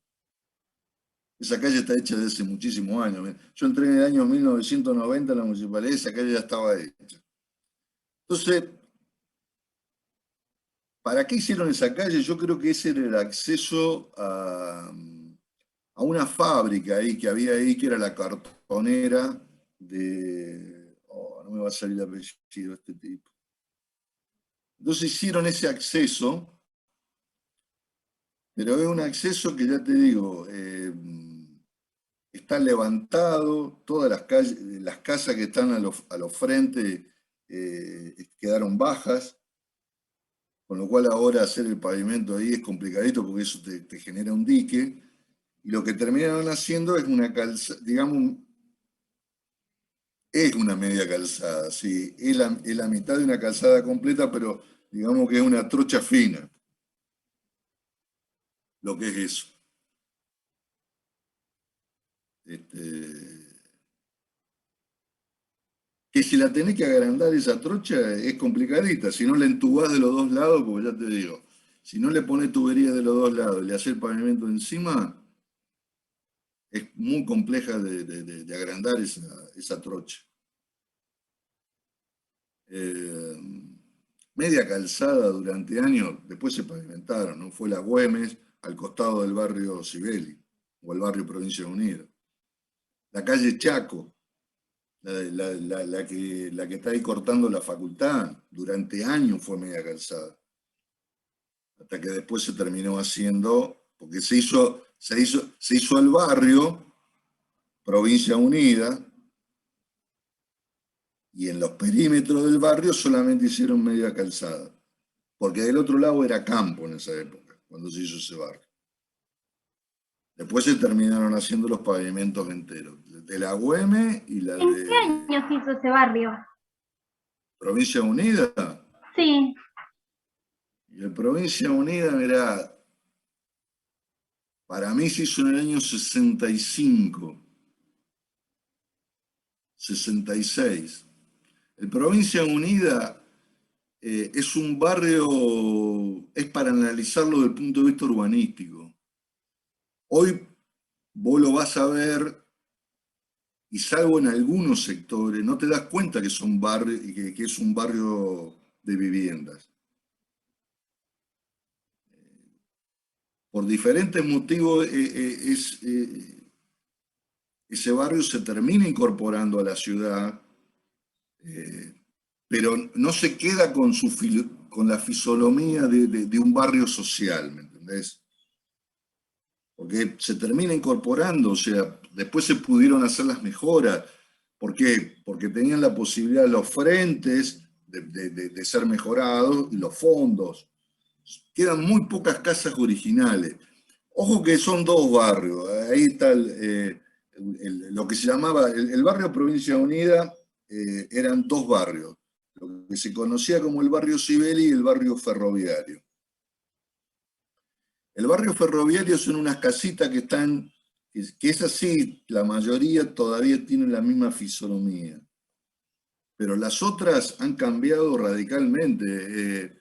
Esa calle está hecha desde hace muchísimos años. Yo entré en el año 1990 en la municipalidad y esa calle ya estaba hecha. Entonces, ¿para qué hicieron esa calle? Yo creo que ese era el acceso a una fábrica ahí que había ahí, que era la cartonera de... Oh, no me va a salir el apellido de este tipo. Entonces hicieron ese acceso, pero es un acceso que ya te digo, está levantado, todas las casas que están a los frentes quedaron bajas, con lo cual ahora hacer el pavimento ahí es complicadito porque eso te genera un dique, y lo que terminaron haciendo es una calzada, digamos, es una media calzada, sí, es la mitad de una calzada completa, pero digamos que es una trocha fina, lo que es eso. Que si la tenés que agrandar esa trocha es complicadita, si no la entubás de los dos lados, porque ya te digo, si no le pones tubería de los dos lados y le haces pavimento encima, es muy compleja de agrandar esa trocha. Media calzada durante años, después se pavimentaron, ¿no? Fue la Güemes al costado del barrio Sibeli, o el barrio Provincia Unida. La calle Chaco, la que está ahí cortando la facultad, durante años fue media calzada. Hasta que después se terminó haciendo, porque se hizo el barrio, Provincia Unida, y en los perímetros del barrio solamente hicieron media calzada, porque del otro lado era campo en esa época, cuando se hizo ese barrio. Después se terminaron haciendo los pavimentos enteros, de la Güemes y la ¿En de qué año se hizo ese barrio? Provincia Unida. Sí, Y el Provincia Unida, mirá, para mí se hizo en el año 65, 66. El Provincia Unida es un barrio, es para analizarlo desde el punto de vista urbanístico. Hoy vos lo vas a ver, y salvo en algunos sectores, no te das cuenta que es un barrio de viviendas. Por diferentes motivos, ese barrio se termina incorporando a la ciudad, pero no se queda con la fisonomía de un barrio social, ¿me entendés? Porque se termina incorporando, o sea, después se pudieron hacer las mejoras. ¿Por qué? Porque tenían la posibilidad los frentes de ser mejorados y los fondos. Quedan muy pocas casas originales. Ojo que son dos barrios. Ahí está lo que se llamaba el barrio Provincia Unida, eran dos barrios. Lo que se conocía como el barrio Sibeli y el barrio Ferroviario. El barrio Ferroviario son unas casitas que están, que es así, la mayoría todavía tienen la misma fisonomía. Pero las otras han cambiado radicalmente.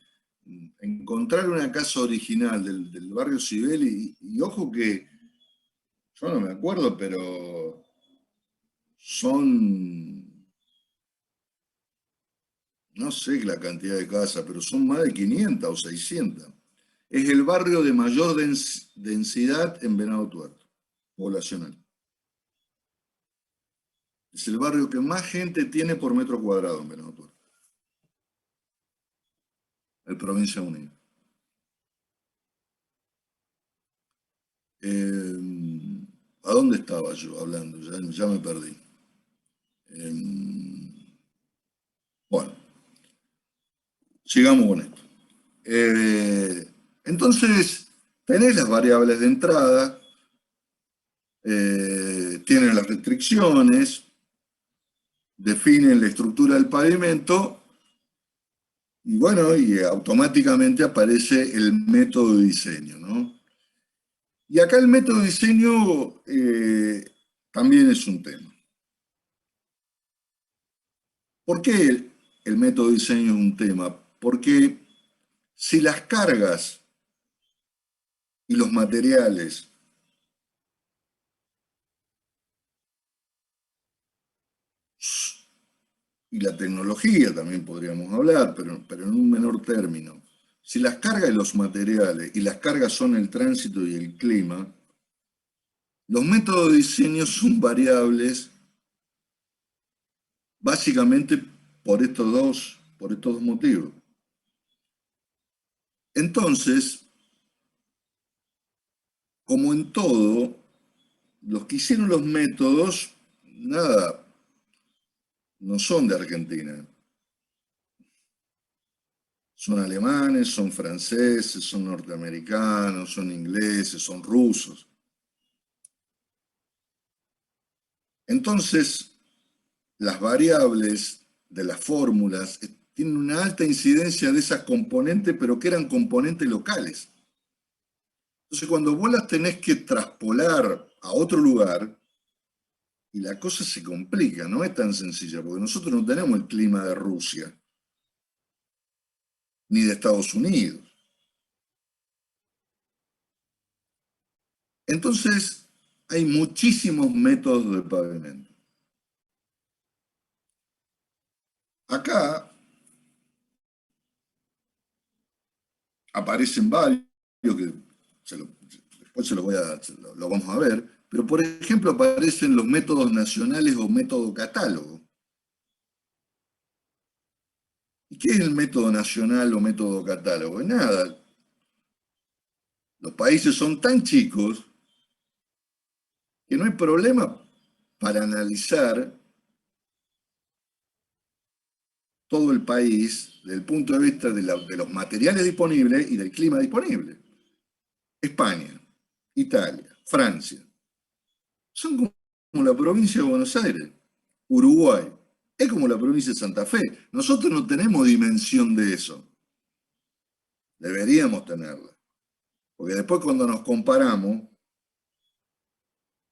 Encontrar una casa original del barrio Sibeli, y ojo que, yo no me acuerdo, pero son, no sé la cantidad de casas, pero son más de 500 o 600. Es el barrio de mayor densidad en Venado Tuerto, poblacional. Es el barrio que más gente tiene por metro cuadrado en Venado Tuerto. El Provincia Unida. ¿A dónde estaba yo hablando? Ya me perdí. Bueno, sigamos con esto. Entonces, tenés las variables de entrada, tienen las restricciones, definen la estructura del pavimento, y bueno, y automáticamente aparece el método de diseño, ¿no? Y acá el método de diseño también es un tema. ¿Por qué el método de diseño es un tema? Porque si las cargas y los materiales y la tecnología también podríamos hablar, pero en un menor término, si las cargas y los materiales, y las cargas son el tránsito y el clima, los métodos de diseño son variables básicamente por estos dos motivos. Entonces, como en todo, los que hicieron los métodos, nada, no son de Argentina. Son alemanes, son franceses, son norteamericanos, son ingleses, son rusos. Entonces, las variables de las fórmulas tienen una alta incidencia de esas componentes, pero que eran componentes locales. Entonces, cuando vos las tenés que traspolar a otro lugar, y la cosa se complica, no es tan sencilla, porque nosotros no tenemos el clima de Rusia, ni de Estados Unidos. Entonces, hay muchísimos métodos de pavimento. Acá aparecen varios que después lo vamos a ver, pero por ejemplo aparecen los métodos nacionales o método catálogo. ¿Y qué es el método nacional o método catálogo? Nada. Los países son tan chicos que no hay problema para analizar todo el país desde el punto de vista de los materiales disponibles y del clima disponible. España, Italia, Francia, son como la provincia de Buenos Aires. Uruguay es como la provincia de Santa Fe. Nosotros no tenemos dimensión de eso. Deberíamos tenerla. Porque después cuando nos comparamos,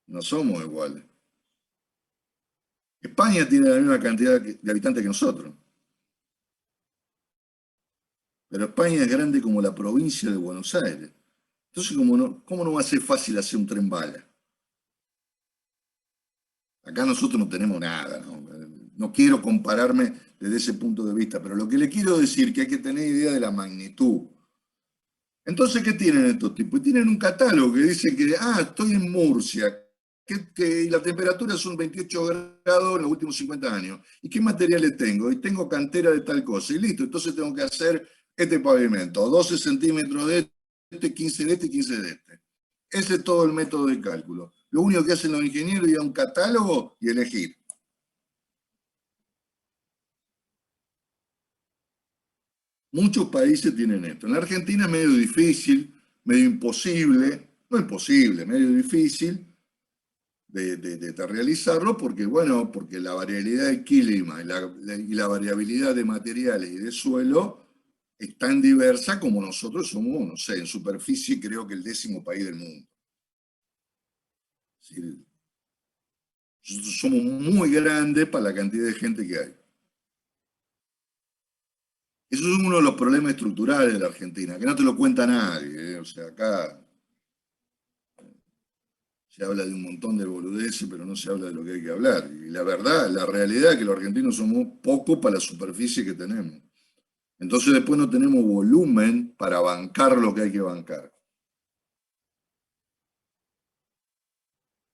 no somos iguales. España tiene la misma cantidad de habitantes que nosotros. Pero España es grande como la provincia de Buenos Aires. Entonces, ¿cómo no va a ser fácil hacer un tren bala? Acá nosotros no tenemos nada, ¿no? No quiero compararme desde ese punto de vista, pero lo que le quiero decir es que hay que tener idea de la magnitud. Entonces, ¿qué tienen estos tipos? Tienen un catálogo que dice que, estoy en Murcia, y la temperatura son 28 grados en los últimos 50 años. ¿Y qué materiales tengo? Y tengo cantera de tal cosa, y listo, entonces tengo que hacer este pavimento, 12 centímetros de este, 15 de este y 15 de este. Ese es todo el método de cálculo. Lo único que hacen los ingenieros es ir a un catálogo y elegir. Muchos países tienen esto. En la Argentina es medio difícil, medio imposible, no imposible, medio difícil de realizarlo porque, bueno, porque la variabilidad del clima y la variabilidad de materiales y de suelo es tan diversa como nosotros somos, no sé, en superficie creo que el 10º país del mundo. ¿Sí? Nosotros somos muy grandes para la cantidad de gente que hay. Eso es uno de los problemas estructurales de la Argentina, que no te lo cuenta nadie, ¿eh? O sea, acá se habla de un montón de boludeces, pero no se habla de lo que hay que hablar. Y la verdad, la realidad es que los argentinos somos pocos para la superficie que tenemos. Entonces después no tenemos volumen para bancar lo que hay que bancar.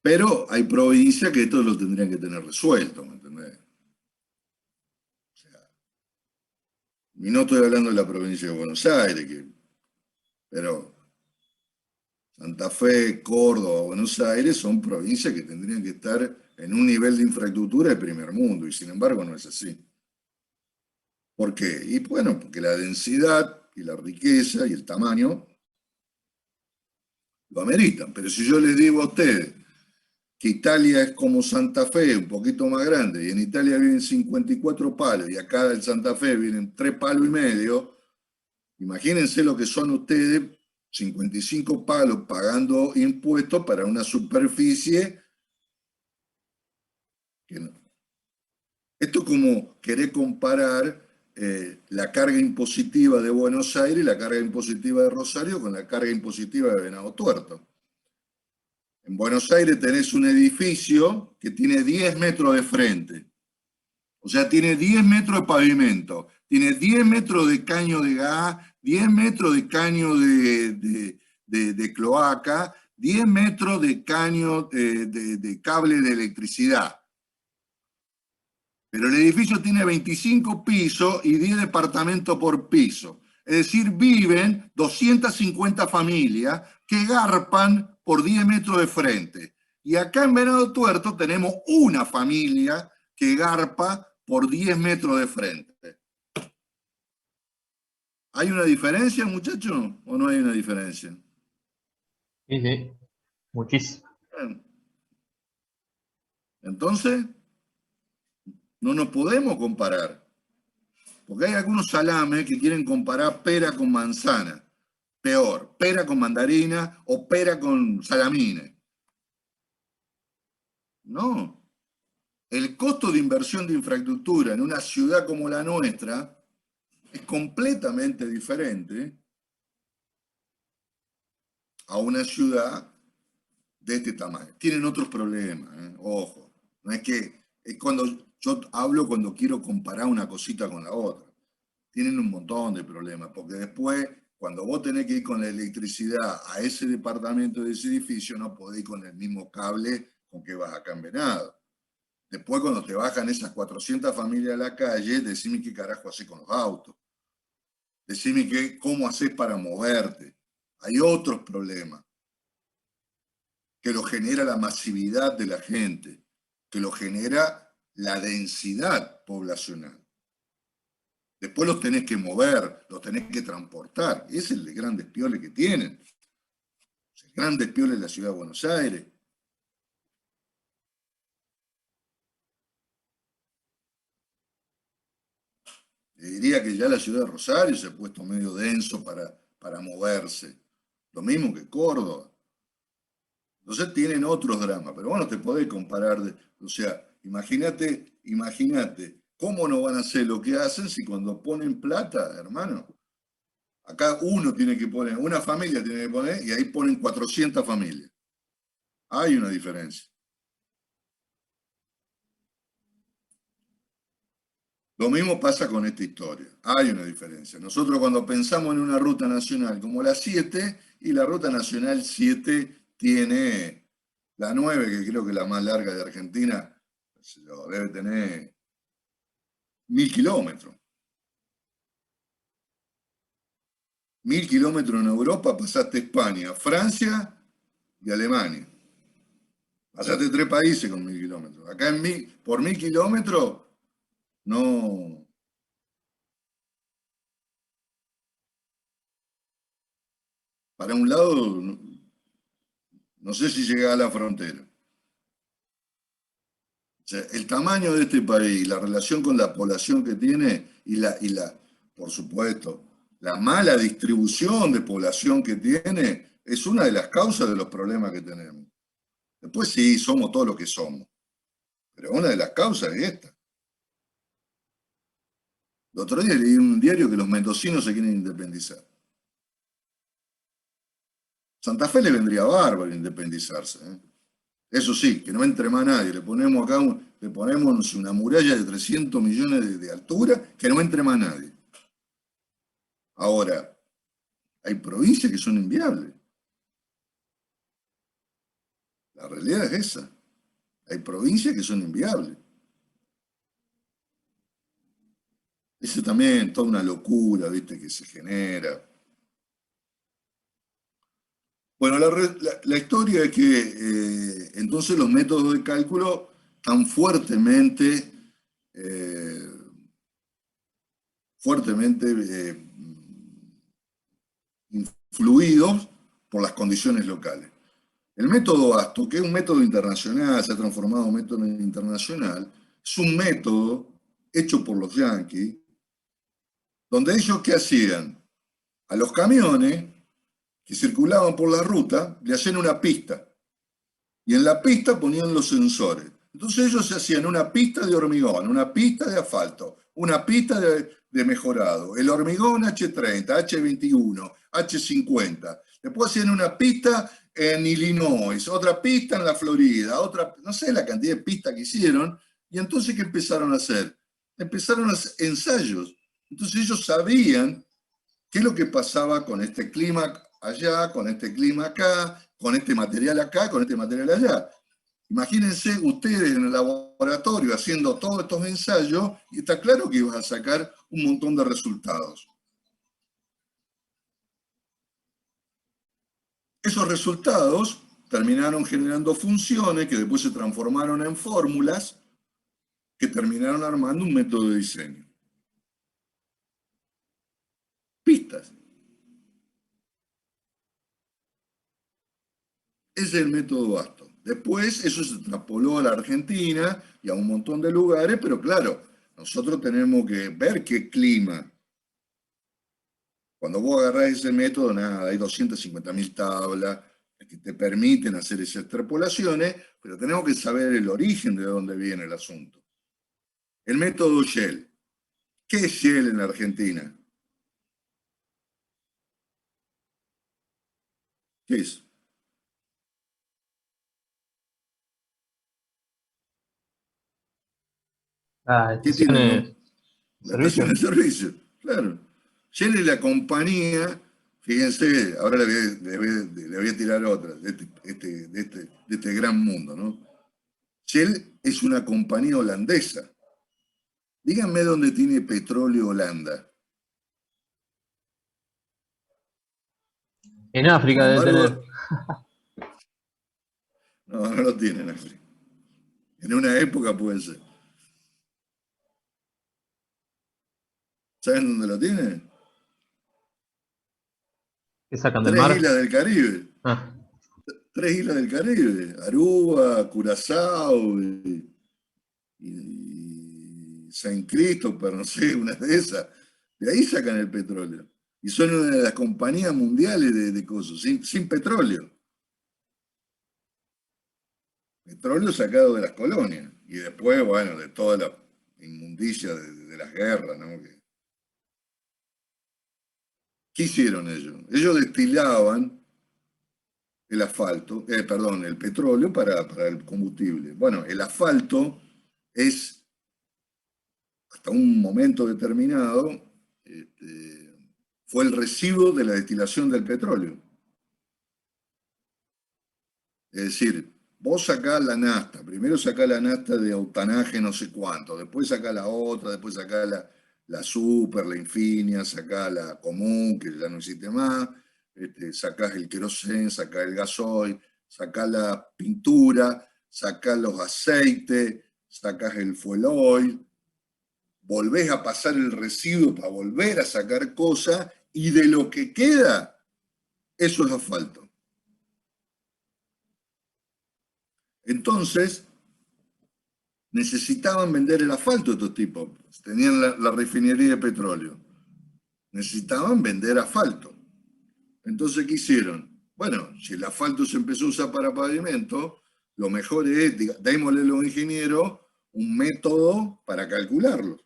Pero hay provincias que esto lo tendrían que tener resuelto, ¿me entendés? O sea, y no estoy hablando de la provincia de Buenos Aires, pero Santa Fe, Córdoba, Buenos Aires son provincias que tendrían que estar en un nivel de infraestructura de primer mundo, y sin embargo no es así. ¿Por qué? Y bueno, porque la densidad y la riqueza y el tamaño lo ameritan. Pero si yo les digo a ustedes que Italia es como Santa Fe, un poquito más grande, y en Italia viven 54 palos, y acá en Santa Fe vienen 3,5 palos, imagínense lo que son ustedes, 55 palos pagando impuestos para una superficie que no. Esto es como querer comparar la carga impositiva de Buenos Aires, la carga impositiva de Rosario con la carga impositiva de Venado Tuerto. En Buenos Aires tenés un edificio que tiene 10 metros de frente, o sea, tiene 10 metros de pavimento, tiene 10 metros de caño de gas, 10 metros de caño de cloaca, 10 metros de caño de cable de electricidad. Pero el edificio tiene 25 pisos y 10 departamentos por piso. Es decir, viven 250 familias que garpan por 10 metros de frente. Y acá en Venado Tuerto tenemos una familia que garpa por 10 metros de frente. ¿Hay una diferencia, muchachos? ¿O no hay una diferencia? Sí, sí, muchísimo. Entonces, no nos podemos comparar. Porque hay algunos salames que quieren comparar pera con manzana. Peor, pera con mandarina o pera con salamines. No. El costo de inversión de infraestructura en una ciudad como la nuestra es completamente diferente a una ciudad de este tamaño. Tienen otros problemas, ¿eh? Ojo. No es que es cuando yo hablo cuando quiero comparar una cosita con la otra. Tienen un montón de problemas, porque después, cuando vos tenés que ir con la electricidad a ese departamento de ese edificio, no podés ir con el mismo cable con que vas acá en Venado. Después, cuando te bajan esas 400 familias a la calle, decime qué carajo haces con los autos. Decime cómo haces para moverte. Hay otros problemas que lo genera la masividad de la gente, que lo genera la densidad poblacional. Después los tenés que mover, los tenés que transportar. Ese es el gran despiole que tienen. El gran despiole de la ciudad de Buenos Aires. Le diría que ya la ciudad de Rosario se ha puesto medio denso para moverse. Lo mismo que Córdoba. Entonces tienen otros dramas. Pero bueno, te podés comparar. O sea, imagínate, ¿cómo no van a hacer lo que hacen si cuando ponen plata, hermano? Acá uno tiene que poner, una familia tiene que poner, y ahí ponen 400 familias. Hay una diferencia. Lo mismo pasa con esta historia. Hay una diferencia. Nosotros cuando pensamos en una ruta nacional como la 7, y la ruta nacional 7 tiene la 9, que creo que es la más larga de Argentina, debe tener 1000 kilómetros. 1000 kilómetros en Europa, pasaste España, Francia y Alemania. Pasaste 3 países con 1000 kilómetros. Acá por 1000 kilómetros, no. Para un lado, no sé si llega a la frontera. O sea, el tamaño de este país, la relación con la población que tiene por supuesto, la mala distribución de población que tiene es una de las causas de los problemas que tenemos. Después sí, somos todo lo que somos, pero una de las causas es esta. El otro día leí en un diario que los mendocinos se quieren independizar. Santa Fe le vendría bárbaro independizarse, ¿eh? Eso sí, que no entre más nadie. Le ponemos acá una muralla de 300 millones de altura, que no entre más nadie. Ahora, hay provincias que son inviables. La realidad es esa. Hay provincias que son inviables. Eso también es toda una locura, ¿viste? Que se genera. Bueno, la historia es que entonces los métodos de cálculo están fuertemente influidos por las condiciones locales. El método ASTO, que es un método internacional, se ha transformado en un método internacional, es un método hecho por los yanquis, donde ellos, ¿qué hacían? A los camiones que circulaban por la ruta, le hacían una pista, y en la pista ponían los sensores. Entonces ellos se hacían una pista de hormigón, una pista de asfalto, una pista de mejorado, el hormigón H30, H21, H50. Después hacían una pista en Illinois, otra pista en la Florida, otra, no sé la cantidad de pistas que hicieron, y entonces ¿qué empezaron a hacer? Empezaron a hacer ensayos. Entonces ellos sabían qué es lo que pasaba con este clima allá, con este clima acá, con este material acá, con este material allá. Imagínense ustedes en el laboratorio haciendo todos estos ensayos y está claro que ibas a sacar un montón de resultados. Esos resultados terminaron generando funciones que después se transformaron en fórmulas que terminaron armando un método de diseño. Pistas. Ese es el método ASTO. Después eso se traspoló a la Argentina y a un montón de lugares, pero claro, nosotros tenemos que ver qué clima. Cuando vos agarrás ese método, nada, hay 250.000 tablas que te permiten hacer esas extrapolaciones, pero tenemos que saber el origen de dónde viene el asunto. El método Shell. ¿Qué es Shell en la Argentina? ¿Qué es? ¿Qué tiene? La estación de servicio, claro. Shell es la compañía, fíjense, ahora le voy a tirar otra, de este gran mundo, ¿no? Shell es una compañía holandesa. Díganme dónde tiene petróleo Holanda. En África Sin debe tener. embargo, no lo tienen en África. En una época puede ser. ¿Saben dónde lo tienen? ¿Qué sacan del 3 mar? islas del Caribe. Ah, 3 islas del Caribe. Aruba, Curazao y Saint Christopher, no sé, una de esas. De ahí sacan el petróleo. Y son una de las compañías mundiales de cosas, sin petróleo. Petróleo sacado de las colonias. Y después, bueno, de toda la inmundicia de las guerras, ¿no? ¿Qué hicieron ellos? Ellos destilaban el asfalto, perdón, el petróleo para el combustible. Bueno, el asfalto es, hasta un momento determinado, fue el residuo de la destilación del petróleo. Es decir, vos sacás la nafta, primero sacás la nafta de octanaje no sé cuánto, después sacás la otra, después sacás la super, la infinia, sacás la común, que ya no existe más, sacás el querosén, sacás el gasoil, sacás la pintura, sacás los aceites, sacás el fuel oil, volvés a pasar el residuo para volver a sacar cosas, y de lo que queda, eso es asfalto. Entonces, necesitaban vender el asfalto estos tipos. Tenían la refinería de petróleo. Necesitaban vender asfalto. Entonces, ¿qué hicieron? Bueno, si el asfalto se empezó a usar para pavimento, lo mejor es, démosle a los ingenieros un método para calcularlo.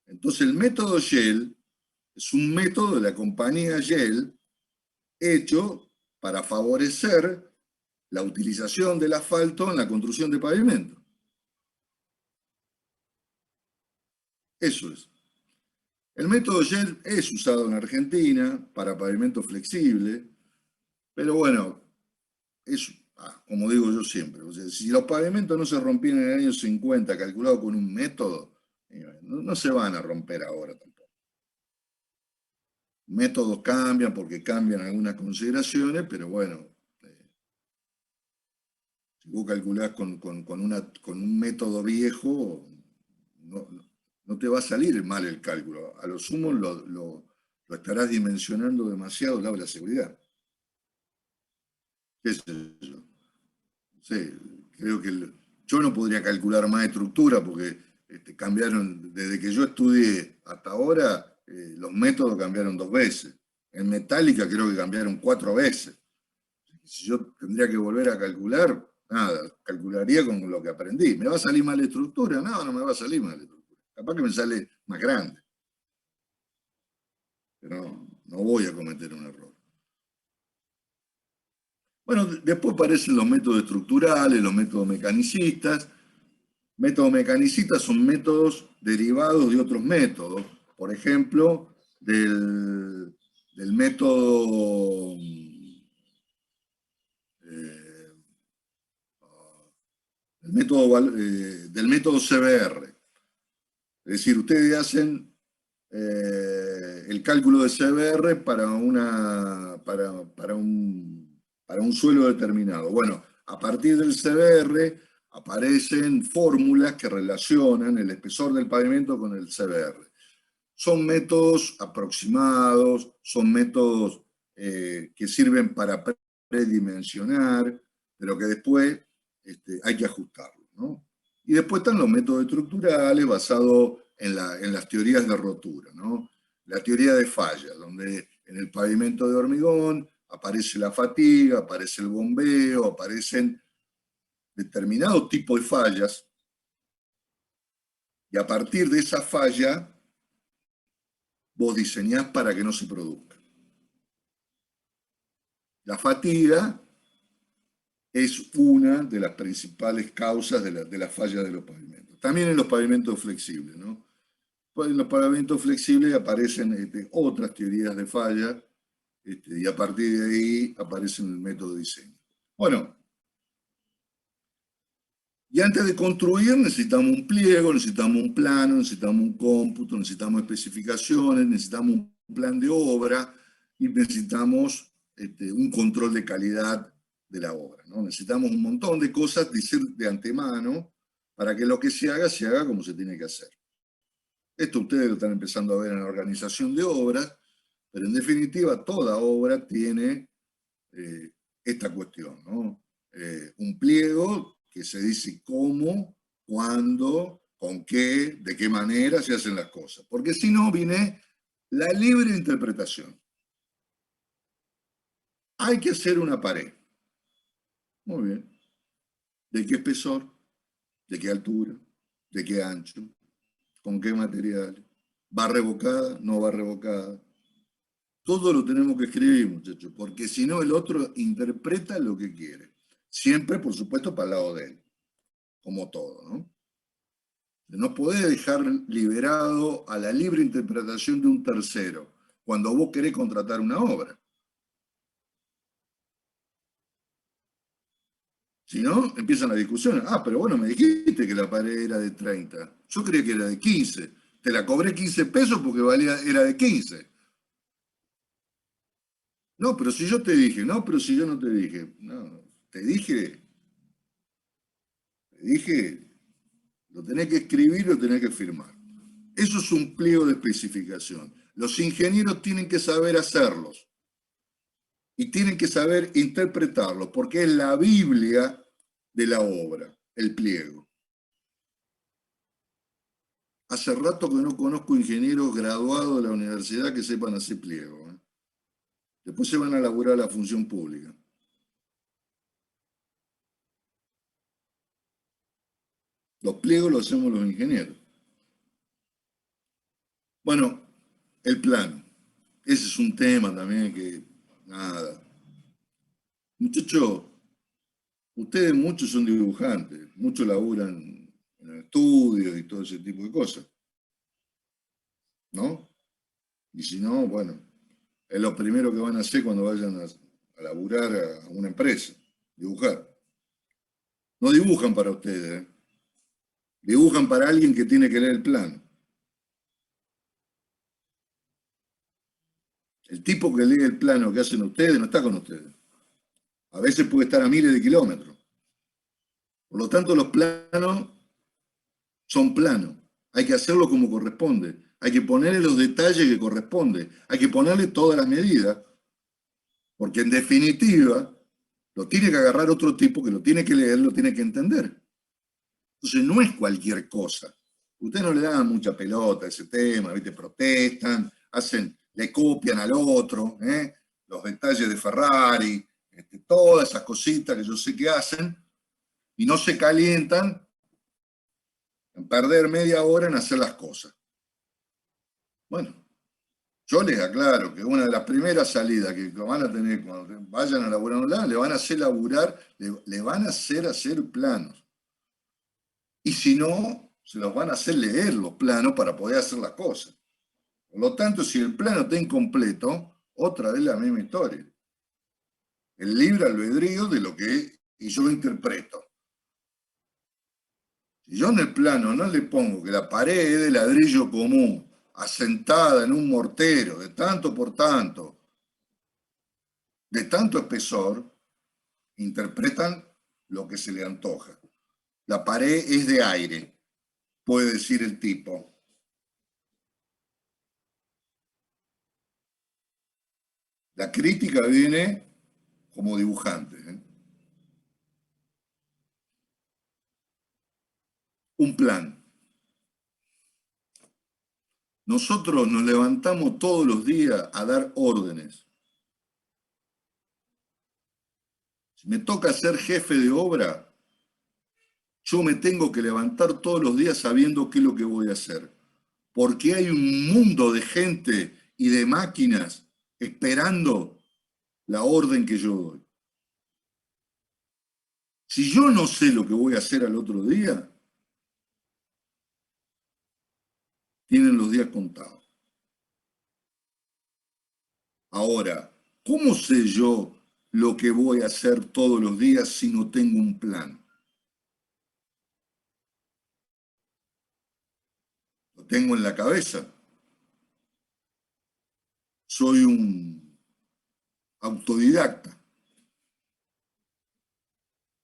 Entonces, el método Shell es un método de la compañía Shell hecho para favorecer la utilización del asfalto en la construcción de pavimento. Eso es. El método Shell es usado en Argentina para pavimento flexible, pero bueno, es, como digo yo siempre, o sea, si los pavimentos no se rompían en el año 50, calculado con un método, no se van a romper ahora tampoco. Métodos cambian porque cambian algunas consideraciones, pero bueno, si vos calculás con un método viejo, no te va a salir mal el cálculo. A lo sumo lo estarás dimensionando demasiado al lado de la seguridad. ¿Qué sé yo? No sé, creo que yo no podría calcular más estructura porque cambiaron, desde que yo estudié hasta ahora, los métodos cambiaron 2 veces. En metálica creo que cambiaron 4 veces. Si yo tendría que volver a calcular, nada, calcularía con lo que aprendí. ¿Me va a salir mal la estructura? No me va a salir mal la estructura. Capaz que me sale más grande. Pero no voy a cometer un error. Bueno, después aparecen los métodos estructurales, los métodos mecanicistas. Métodos mecanicistas son métodos derivados de otros métodos. Por ejemplo, del método del método CBR. Es decir, ustedes hacen el cálculo de CBR para un suelo determinado. Bueno, a partir del CBR aparecen fórmulas que relacionan el espesor del pavimento con el CBR. Son métodos aproximados, son métodos que sirven para predimensionar, pero que después hay que ajustarlo, ¿no? Y después están los métodos estructurales basados en las teorías de rotura, ¿no? La teoría de falla, donde en el pavimento de hormigón aparece la fatiga, aparece el bombeo, aparecen determinados tipos de fallas, y a partir de esa falla vos diseñás para que no se produzca. La fatiga es una de las principales causas de la falla de los pavimentos. También en los pavimentos flexibles, ¿no? En los pavimentos flexibles aparecen otras teorías de falla, y a partir de ahí aparece el método de diseño. Bueno, Y antes de construir necesitamos un pliego, necesitamos un plano, necesitamos un cómputo, necesitamos especificaciones, necesitamos un plan de obra y necesitamos un control de calidad de la obra, ¿no? Necesitamos un montón de cosas de antemano para que lo que se haga como se tiene que hacer. Esto ustedes lo están empezando a ver en la organización de obras, pero en definitiva toda obra tiene esta cuestión, ¿no? Un pliego que se dice cómo, cuándo, con qué, de qué manera se hacen las cosas. Porque si no, viene la libre interpretación. Hay que hacer una pared. Muy bien. ¿De qué espesor? ¿De qué altura? ¿De qué ancho? ¿Con qué material? ¿Va revocada? ¿No va revocada? Todo lo tenemos que escribir, muchachos, porque si no el otro interpreta lo que quiere. Siempre, por supuesto, para el lado de él. Como todo, ¿no? No podés dejar liberado a la libre interpretación de un tercero cuando vos querés contratar una obra. Si no, empiezan las discusiones. Ah, pero bueno, me dijiste que la pared era de 30. Yo creía que era de 15. Te la cobré 15 pesos porque era de 15. No, pero si yo te dije. No, pero si yo no te dije. No, te dije, lo tenés que escribir, lo tenés que firmar. Eso es un pliego de especificación. Los ingenieros tienen que saber hacerlos y tienen que saber interpretarlos, porque es la Biblia de la obra, el pliego. Hace rato que no conozco ingenieros graduados de la universidad que sepan hacer pliego. Después se van a laburar a la función pública. Los pliegos los hacemos los ingenieros. Bueno, el plano. Ese es un tema también que, nada. Muchachos, ustedes muchos son dibujantes, muchos laburan en estudios y todo ese tipo de cosas. ¿No? Y si no, bueno, es lo primero que van a hacer cuando vayan a laburar a una empresa, dibujar. No dibujan para ustedes, ¿eh? Dibujan para alguien que tiene que leer el plano. El tipo que lee el plano que hacen ustedes no está con ustedes. A veces puede estar a miles de kilómetros. Por lo tanto, los planos son planos. Hay que hacerlo como corresponde. Hay que ponerle los detalles que corresponde. Hay que ponerle todas las medidas. Porque en definitiva, lo tiene que agarrar otro tipo que lo tiene que leer, lo tiene que entender. Entonces no es cualquier cosa. Ustedes no le dan mucha pelota a ese tema, ¿viste? Protestan, le copian al otro, los detalles de Ferrari, todas esas cositas que yo sé que hacen, y no se calientan en perder media hora en hacer las cosas. Bueno, yo les aclaro que una de las primeras salidas que van a tener cuando vayan a laburar online, le van a hacer laburar, le van a hacer planos. Y si no, se los van a hacer leer los planos para poder hacer las cosas. Por lo tanto, si el plano está incompleto, otra vez la misma historia. El libre albedrío de lo que y yo lo interpreto. Si yo en el plano no le pongo que la pared es de ladrillo común, asentada en un mortero de tanto por tanto, de tanto espesor, interpretan lo que se le antoja. La pared es de aire, puede decir el tipo. La crítica viene como dibujante. Un plan. Nosotros nos levantamos todos los días a dar órdenes. Si me toca ser jefe de obra, yo me tengo que levantar todos los días sabiendo qué es lo que voy a hacer. Porque hay un mundo de gente y de máquinas esperando la orden que yo doy. Si yo no sé lo que voy a hacer al otro día, tienen los días contados. Ahora, ¿cómo sé yo lo que voy a hacer todos los días si no tengo un plan? tengo en la cabeza. Soy un autodidacta.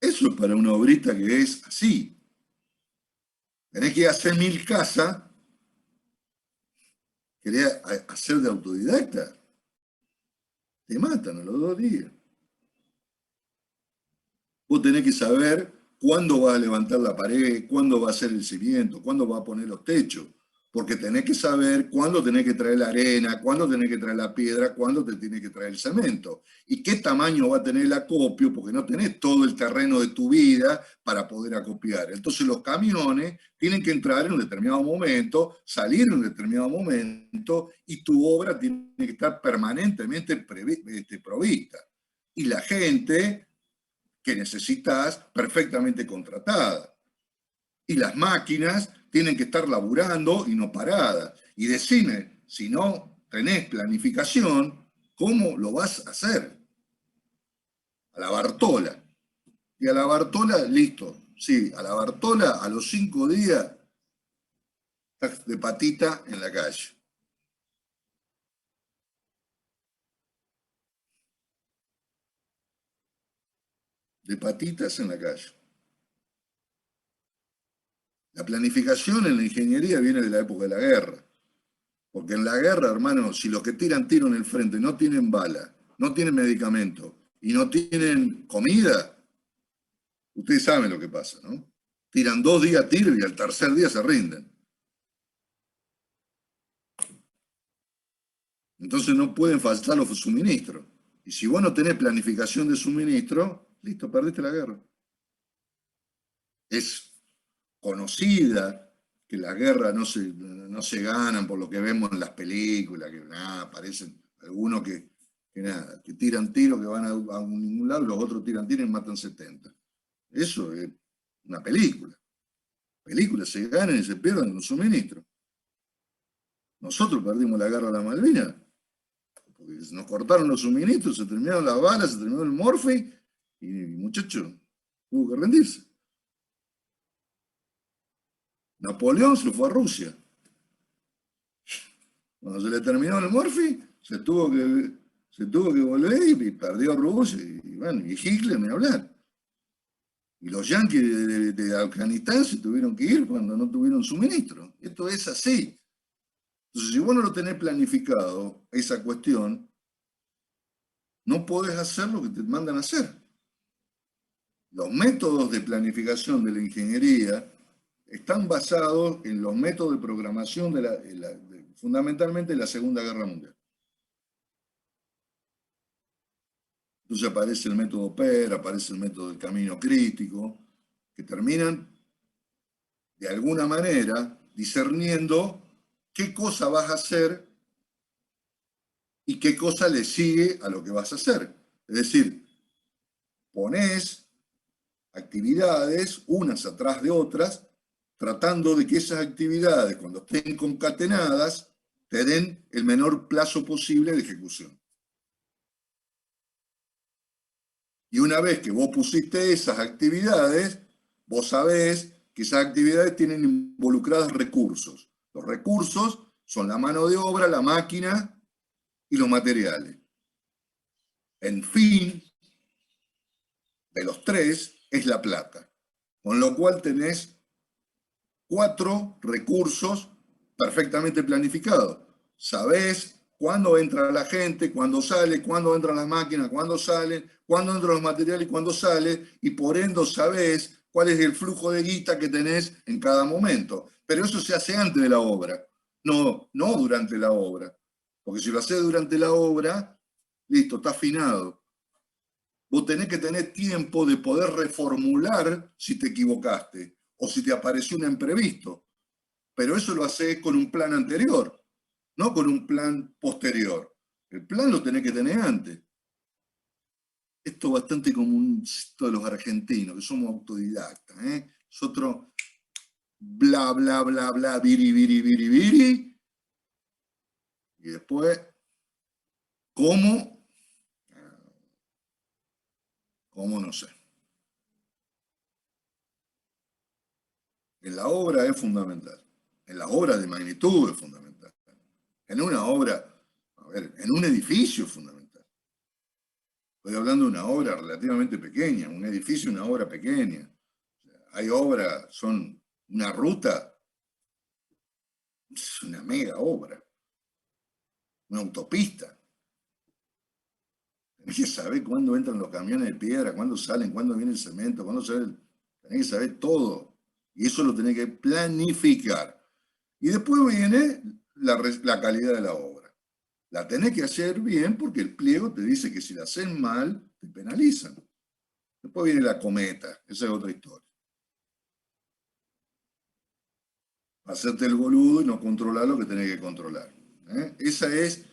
Eso es para una obrista que es así. Tenés que hacer 1000 casas, querés hacer de autodidacta, te matan a los 2 días. Vos tenés que saber cuándo vas a levantar la pared, cuándo va a hacer el cimiento, cuándo va a poner los techos, porque tenés que saber cuándo tenés que traer la arena, cuándo tenés que traer la piedra, cuándo te tenés que traer el cemento, y qué tamaño va a tener el acopio, porque no tenés todo el terreno de tu vida para poder acopiar. Entonces los camiones tienen que entrar en un determinado momento, salir en un determinado momento, y tu obra tiene que estar permanentemente provista. Y la gente que necesitas perfectamente contratada. Y las máquinas tienen que estar laburando y no paradas. Y decime, si no tenés planificación, ¿cómo lo vas a hacer? A la Bartola. Y a la Bartola, listo. Sí, a la Bartola, a los 5 días, estás de patita en la calle. De patitas en la calle. La planificación en la ingeniería viene de la época de la guerra. Porque en la guerra, hermano, si los que tiran tiro en el frente no tienen bala, no tienen medicamento y no tienen comida, ustedes saben lo que pasa, ¿no? Tiran 2 días tiro y al tercer día se rinden. Entonces no pueden faltar los suministros. Y si vos no tenés planificación de suministro, listo, perdiste la guerra. Es conocida que las guerras no se ganan por lo que vemos en las películas, que nada, aparecen algunos que tiran tiros que van a ningún lado, los otros tiran tiros y matan 70. Eso es una película. Películas se ganan y se pierden con suministro. Nosotros perdimos la guerra de la Malvinas, porque nos cortaron los suministros, se terminaron las balas, se terminó el morfi, y muchachos, hubo que rendirse. Napoleón se fue a Rusia. Cuando se le terminó el morfi, se tuvo que volver y perdió Rusia. Y bueno, y Hitler ni hablar. Y los yanquis de Afganistán se tuvieron que ir cuando no tuvieron suministro. Esto es así. Entonces, si vos no lo tenés planificado, esa cuestión, no podés hacer lo que te mandan a hacer. Los métodos de planificación de la ingeniería están basados en los métodos de programación fundamentalmente de la Segunda Guerra Mundial. Entonces aparece el método PER, aparece el método del camino crítico, que terminan de alguna manera discerniendo qué cosa vas a hacer y qué cosa le sigue a lo que vas a hacer. Es decir, ponés actividades unas atrás de otras, tratando de que esas actividades, cuando estén concatenadas, te den el menor plazo posible de ejecución. Y una vez que vos pusiste esas actividades, vos sabés que esas actividades tienen involucrados recursos. Los recursos son la mano de obra, la máquina y los materiales. En fin, de los 3 es la plata. Con lo cual tenés 4 recursos perfectamente planificados. Sabés cuándo entra la gente, cuándo sale, cuándo entran las máquinas, cuándo salen, cuándo entran los materiales y cuándo sale, y por ende sabés cuál es el flujo de guita que tenés en cada momento. Pero eso se hace antes de la obra, no durante la obra. Porque si lo haces durante la obra, listo, está afinado. Vos tenés que tener tiempo de poder reformular si te equivocaste o si te apareció un imprevisto. Pero eso lo haces con un plan anterior, no con un plan posterior. El plan lo tenés que tener antes. Esto es bastante común de los argentinos, que somos autodidactas. Nosotros, bla, bla, bla, bla, viri, viri, viri, viri. Y después, ¿cómo? ¿Cómo? No sé. En la obra es fundamental. En las obras de magnitud es fundamental. En una obra, a ver, en un edificio es fundamental. Estoy hablando de una obra relativamente pequeña, un edificio, una obra pequeña. Hay obras, son una ruta, es una mega obra, una autopista. Tenés que saber cuándo entran los camiones de piedra, cuándo salen, cuándo viene el cemento, cuándo sale. Tenés que saber todo. Y eso lo tenés que planificar. Y después viene la calidad de la obra. La tenés que hacer bien porque el pliego te dice que si la haces mal, te penalizan. Después viene la cometa, esa es otra historia. Hacerte el boludo y no controlar lo que tenés que controlar. Ese es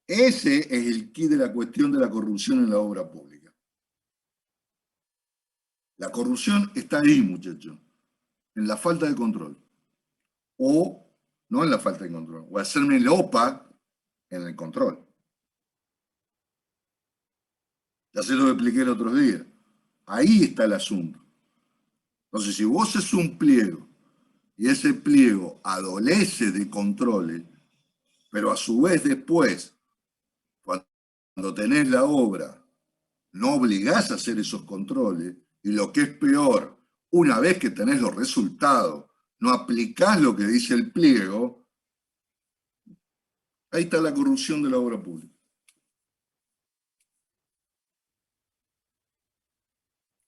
el quid de la cuestión de la corrupción en la obra pública. La corrupción está ahí, muchachos, en la falta de control. O no en la falta de control, o hacerme el OPA en el control. Ya se lo expliqué el otro día. Ahí está el asunto. Entonces, si vos haces un pliego y ese pliego adolece de controles, pero a su vez después, cuando tenés la obra, no obligás a hacer esos controles, y lo que es peor, una vez que tenés los resultados, no aplicás lo que dice el pliego, ahí está la corrupción de la obra pública.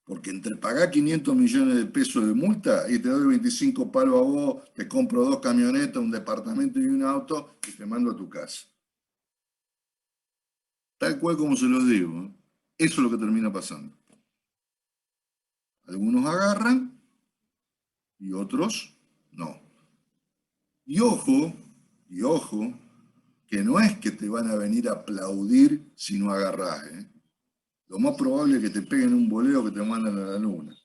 Porque entre pagar 500 millones de pesos de multa y te doy 25 palos a vos, te compro 2 camionetas, un departamento y un auto y te mando a tu casa. Tal cual como se los digo, ¿eh? Eso es lo que termina pasando. Algunos agarran y otros no. Y ojo, que no es que te van a venir a aplaudir si no agarrás, ¿eh? Lo más probable es que te peguen un boleo que te mandan a la luna.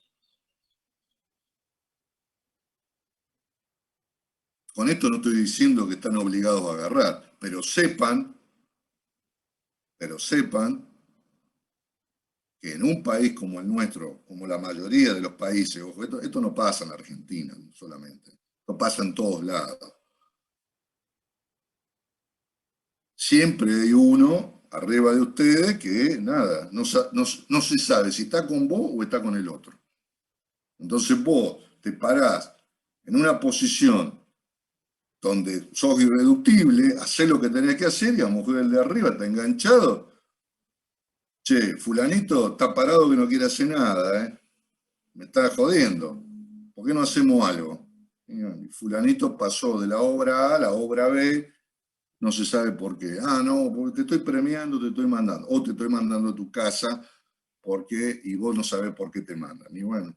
Con esto no estoy diciendo que están obligados a agarrar, pero sepan que en un país como el nuestro, como la mayoría de los países, ojo, esto no pasa en Argentina solamente, esto pasa en todos lados. Siempre hay uno arriba de ustedes que, nada, no se sabe si está con vos o está con el otro. Entonces vos te parás en una posición donde sos irreductible, hacés lo que tenés que hacer y a lo mejor el de arriba está enganchado. Che, fulanito está parado que no quiere hacer nada, ¿eh? Me está jodiendo. ¿Por qué no hacemos algo? Y fulanito pasó de la obra A a la obra B, no se sabe por qué. Ah, no, porque te estoy premiando, te estoy mandando. O te estoy mandando a tu casa porque, y vos no sabés por qué te mandan. Y bueno,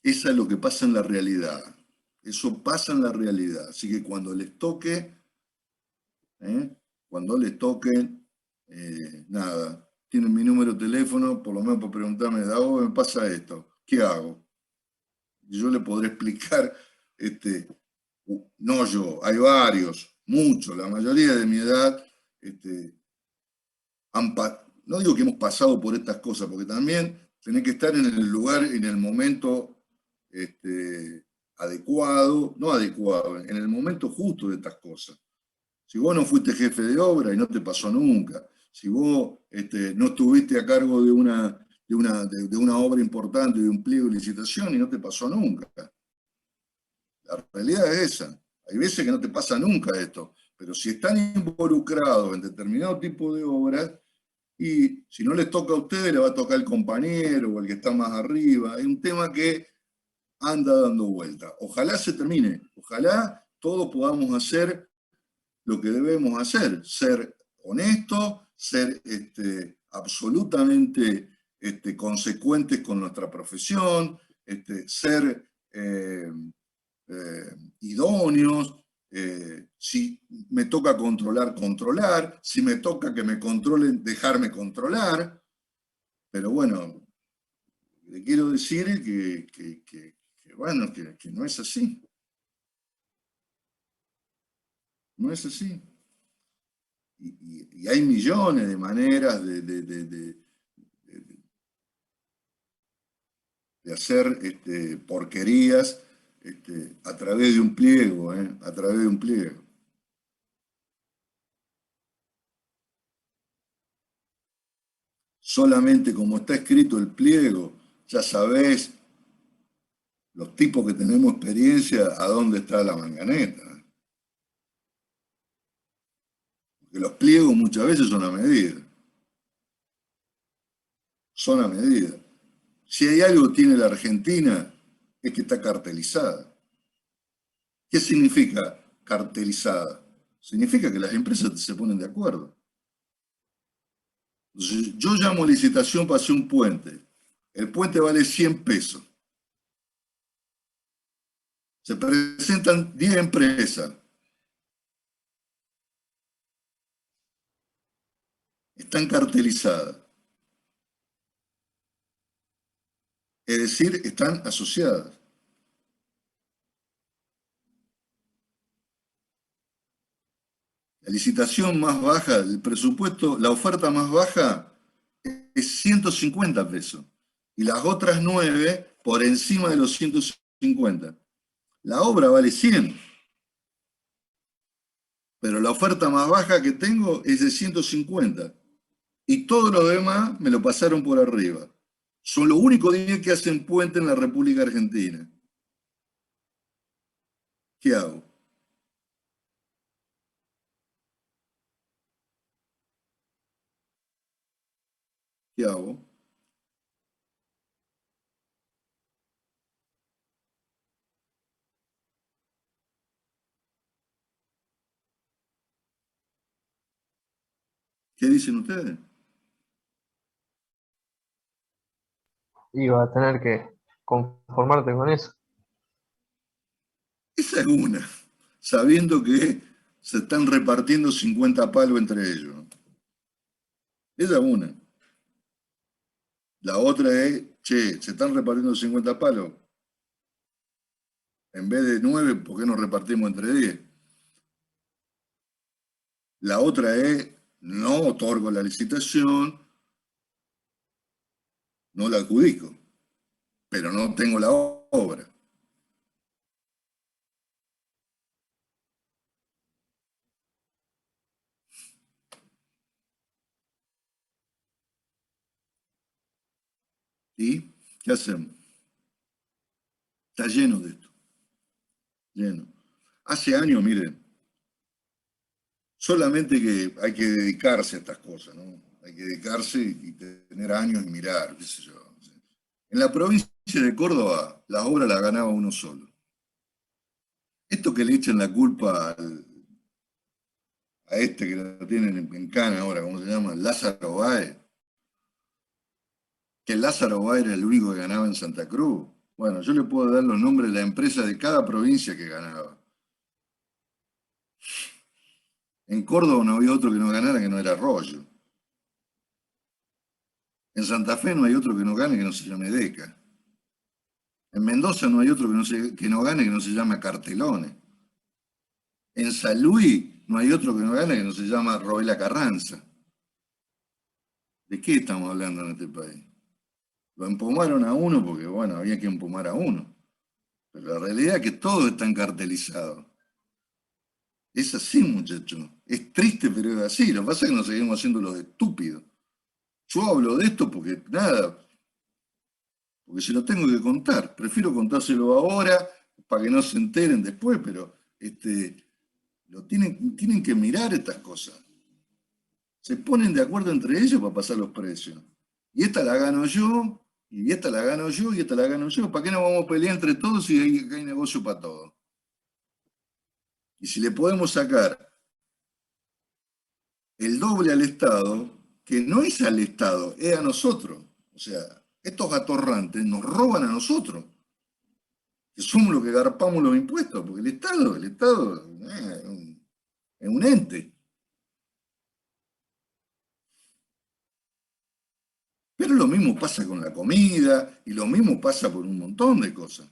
eso es lo que pasa en la realidad. Eso pasa en la realidad. Así que cuando les toque, nada, tienen mi número de teléfono, por lo menos para preguntarme, Dago, me pasa esto, ¿qué hago? Y yo le podré explicar, no yo, hay varios, muchos, la mayoría de mi edad, no digo que hemos pasado por estas cosas, porque también tenés que estar en el lugar, en el momento adecuado, no adecuado, en el momento justo de estas cosas. Si vos no fuiste jefe de obra y no te pasó nunca, si vos no estuviste a cargo de una obra importante, de un pliego de licitación y no te pasó nunca. La realidad es esa. Hay veces que no te pasa nunca esto, pero si están involucrados en determinado tipo de obras, y si no les toca a ustedes, le va a tocar el compañero o el que está más arriba. Es un tema que anda dando vuelta. Ojalá se termine, ojalá todos podamos hacer lo que debemos hacer, ser honestos, ser absolutamente consecuentes con nuestra profesión, ser idóneos. Si me toca controlar, si me toca que me controlen, dejarme controlar. Pero bueno, le quiero decir que no es así. No es así. Y hay millones de maneras de hacer porquerías a través de un pliego, a través de un pliego. Solamente como está escrito el pliego, ya sabés, los tipos que tenemos experiencia, a dónde está la manganeta. Porque los pliegos muchas veces son a medida. Son a medida. Si hay algo que tiene la Argentina, es que está cartelizada. ¿Qué significa cartelizada? Significa que las empresas se ponen de acuerdo. Entonces, yo llamo licitación para hacer un puente. El puente vale 100 pesos. Se presentan 10 empresas. Están cartelizadas. Es decir, están asociadas. La licitación más baja, el presupuesto, la oferta más baja es 150 pesos. Y las otras 9 por encima de los 150. La obra vale 100. Pero la oferta más baja que tengo es de 150. Y todo lo demás me lo pasaron por arriba. Son los únicos 10 que hacen puente en la República Argentina. ¿Qué hago? ¿Qué hago? ¿Qué dicen ustedes? Y vas a tener que conformarte con eso. Esa es una, sabiendo que se están repartiendo 50 palos entre ellos. Esa es una. La otra es, che, se están repartiendo 50 palos. En vez de 9, ¿por qué nos repartimos entre 10? La otra es, no otorgo la licitación, no la adjudico, pero no tengo la obra. ¿Y qué hacemos? Está lleno de esto. Lleno. Hace años, miren, solamente que hay que dedicarse a estas cosas, ¿no? Hay que dedicarse y tener años y mirar, qué sé yo. En la provincia de Córdoba, las obras las ganaba uno solo. Esto que le echan la culpa a este que lo tienen en Cana ahora, ¿cómo se llama? Lázaro Báez. Que Lázaro Báez era el único que ganaba en Santa Cruz. Bueno, yo le puedo dar los nombres de la empresa de cada provincia que ganaba. En Córdoba no había otro que no ganara que no era Arroyo. En Santa Fe no hay otro que no gane que no se llame Deca. En Mendoza no hay otro que no gane que no se llame Cartelones. En San Luis no hay otro que no gane que no se llama Robela Carranza. ¿De qué estamos hablando en este país? Lo empomaron a uno porque, bueno, había que empomar a uno. Pero la realidad es que todo está encartelizado. Es así, muchachos. Es triste, pero es así. Lo que pasa es que nos seguimos haciendo los estúpidos. Yo hablo de esto porque, nada, porque se lo tengo que contar. Prefiero contárselo ahora para que no se enteren después, pero tienen que mirar estas cosas. Se ponen de acuerdo entre ellos para pasar los precios. Y esta la gano yo, y esta la gano yo, y esta la gano yo. ¿Para qué nos vamos a pelear entre todos si hay negocio para todos? Y si le podemos sacar el doble al Estado, que no es al Estado, es a nosotros. O sea, estos atorrantes nos roban a nosotros, que somos los que garpamos los impuestos, porque el Estado es un ente. Pero lo mismo pasa con la comida, y lo mismo pasa por un montón de cosas.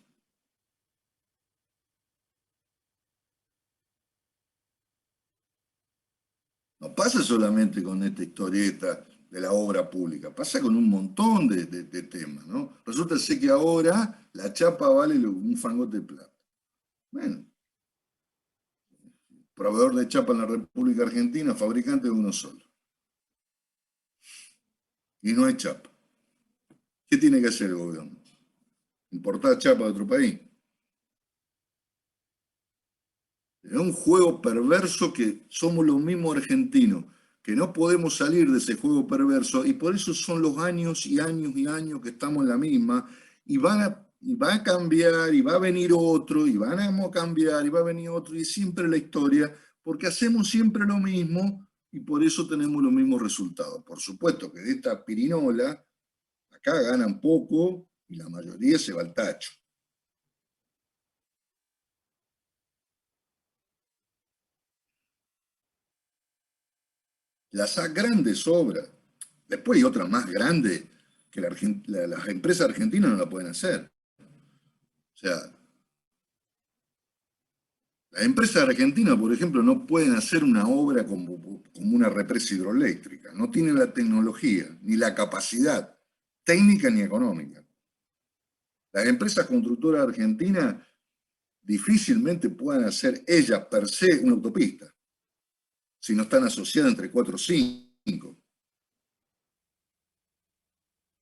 No pasa solamente con esta historieta de la obra pública, pasa con un montón de temas, ¿no? Resulta ser que ahora la chapa vale un fangote de plata. Bueno, proveedor de chapa en la República Argentina, fabricante de uno solo. Y no hay chapa. ¿Qué tiene que hacer el gobierno? ¿Importar chapa de otro país? Es un juego perverso que somos los mismos argentinos, que no podemos salir de ese juego perverso, y por eso son los años y años y años que estamos en la misma, y va a cambiar, y va a venir otro, y van a cambiar, y va a venir otro, y siempre la historia, porque hacemos siempre lo mismo, y por eso tenemos los mismos resultados. Por supuesto que de esta pirinola, acá ganan poco, y la mayoría se va al tacho. Las grandes obras, después hay otras más grandes que las empresas argentinas no la pueden hacer. O sea, las empresas argentinas, por ejemplo, no pueden hacer una obra como una represa hidroeléctrica. No tienen la tecnología, ni la capacidad técnica ni económica. Las empresas constructoras argentinas difícilmente puedan hacer ellas per se una autopista, si no están asociadas entre 4 o 5.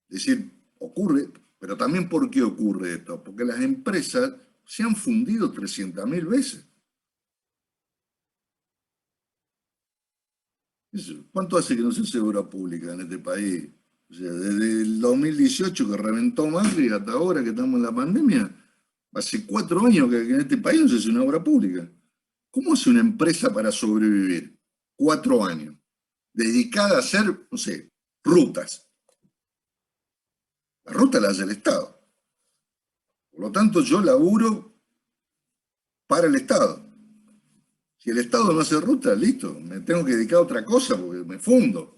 Es decir, ocurre, pero también ¿por qué ocurre esto? Porque las empresas se han fundido 300.000 veces. ¿Cuánto hace que no se hace obra pública en este país? O sea, desde el 2018 que reventó Macri hasta ahora que estamos en la pandemia, hace 4 años que en este país no se hace una obra pública. ¿Cómo hace una empresa para sobrevivir? 4 años. Dedicada a hacer, no sé, rutas. La ruta la hace el Estado. Por lo tanto, yo laburo para el Estado. Si el Estado no hace ruta, listo, me tengo que dedicar a otra cosa porque me fundo.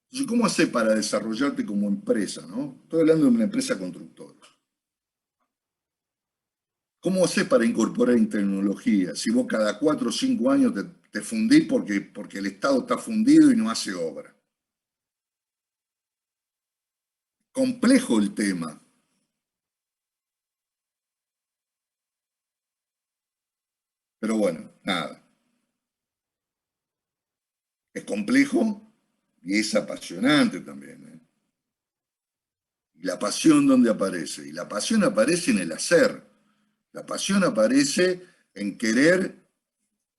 Entonces, ¿cómo haces para desarrollarte como empresa, no? Estoy hablando de una empresa constructora. ¿Cómo haces para incorporar en tecnología? Si vos cada 4 o 5 años te fundís porque el Estado está fundido y no hace obra. Complejo el tema. Pero bueno, nada. Es complejo y es apasionante también, ¿eh? ¿Y la pasión dónde aparece? Y la pasión aparece en el hacer. La pasión aparece en querer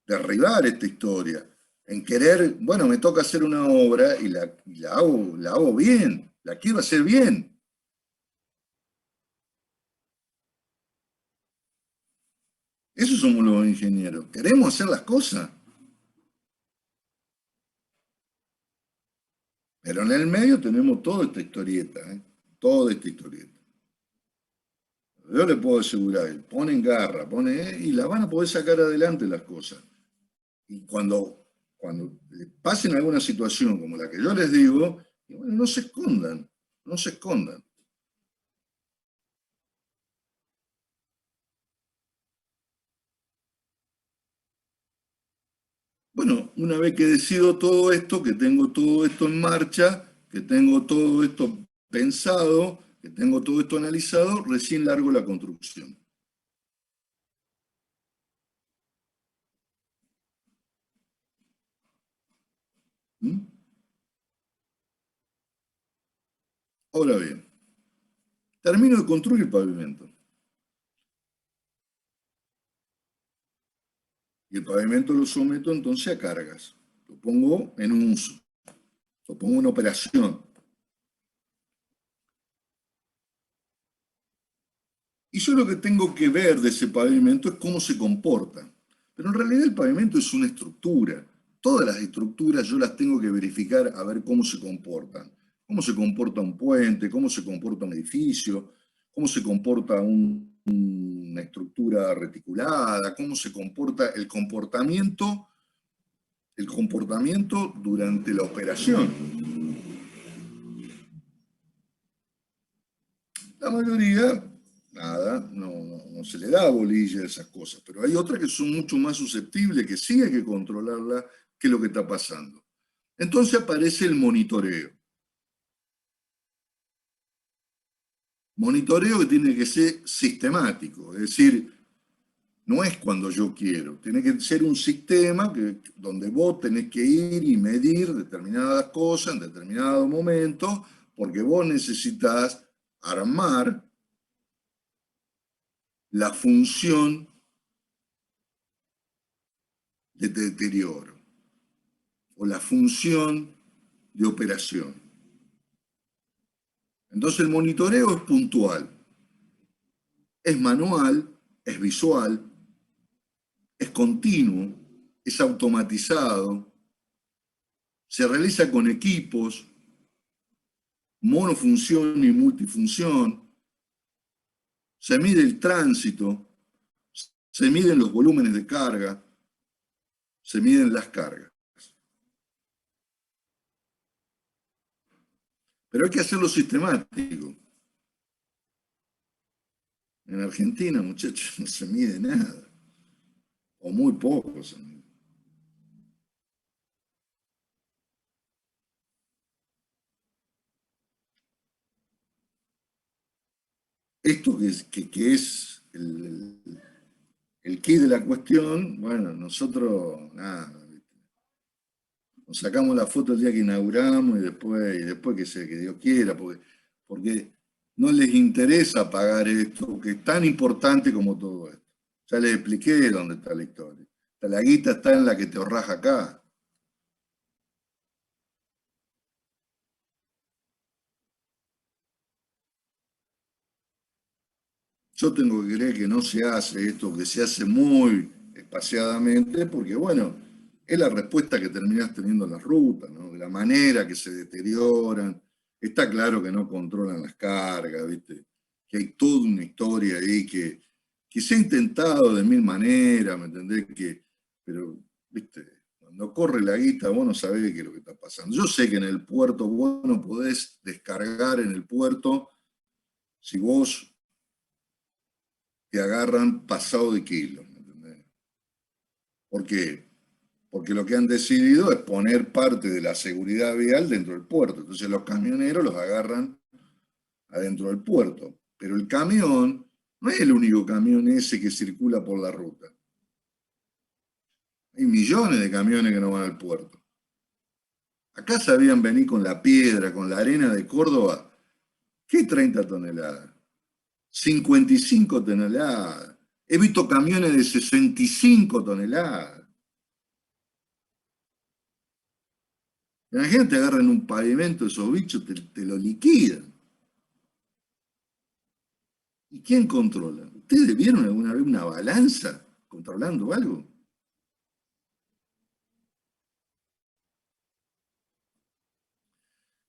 derribar esta historia, en querer, bueno, me toca hacer una obra y la hago bien, la quiero hacer bien. Esos somos los ingenieros, queremos hacer las cosas. Pero en el medio tenemos toda esta historieta, ¿eh? Toda esta historieta. Yo le puedo asegurar, ponen garra, y la van a poder sacar adelante las cosas. Y cuando le pasen alguna situación como la que yo les digo, bueno, no se escondan, no se escondan. Bueno, una vez que decido todo esto, que tengo todo esto en marcha, que tengo todo esto pensado, que tengo todo esto analizado, recién largo la construcción. ¿Mm? Ahora bien, termino de construir el pavimento. Y el pavimento lo someto entonces a cargas. Lo pongo en un uso. Lo pongo en operación. Y yo lo que tengo que ver de ese pavimento es cómo se comporta. Pero en realidad el pavimento es una estructura. Todas las estructuras yo las tengo que verificar a ver cómo se comportan. Cómo se comporta un puente, cómo se comporta un edificio, cómo se comporta una estructura reticulada, cómo se comporta el comportamiento durante la operación. La mayoría, nada, no se le da bolilla a esas cosas, pero hay otras que son mucho más susceptibles, que sí hay que controlarla, qué es lo que está pasando. Entonces aparece el monitoreo. Monitoreo que tiene que ser sistemático, es decir, no es cuando yo quiero, tiene que ser un sistema donde vos tenés que ir y medir determinadas cosas en determinados momentos, porque vos necesitas armar la función de deterioro o la función de operación. Entonces el monitoreo es puntual, es manual, es visual, es continuo, es automatizado, se realiza con equipos, monofunción y multifunción, se mide el tránsito, se miden los volúmenes de carga, se miden las cargas. Pero hay que hacerlo sistemático. En Argentina, muchachos, no se mide nada, o muy poco se mide. Esto que es el quid de la cuestión, bueno, nosotros, nada, nos sacamos la foto el día que inauguramos y después que Dios quiera, porque no les interesa pagar esto, que es tan importante como todo esto. Ya les expliqué dónde está la historia. La guita está en la que te ahorras acá. Yo tengo que creer que no se hace esto, que se hace muy espaciadamente, porque bueno, es la respuesta que terminás teniendo en las rutas, ¿no? De la manera que se deterioran. Está claro que no controlan las cargas, ¿viste? Que hay toda una historia ahí que se ha intentado de mil maneras, ¿me entendés? Pero, ¿viste? Cuando corre la guita, vos no sabés qué es lo que está pasando. Yo sé que en el puerto vos no podés descargar en el puerto si vos te agarran pasado de kilos, ¿me entendés? ¿Por qué? Porque lo que han decidido es poner parte de la seguridad vial dentro del puerto. Entonces los camioneros los agarran adentro del puerto. Pero el camión no es el único camión ese que circula por la ruta. Hay millones de camiones que no van al puerto. Acá sabían venir con la piedra, con la arena de Córdoba. ¿Qué 30 toneladas? 55 toneladas. He visto camiones de 65 toneladas. Imagínate, agarran un pavimento, esos bichos te lo liquidan. ¿Y quién controla? ¿Ustedes vieron alguna vez una balanza controlando algo?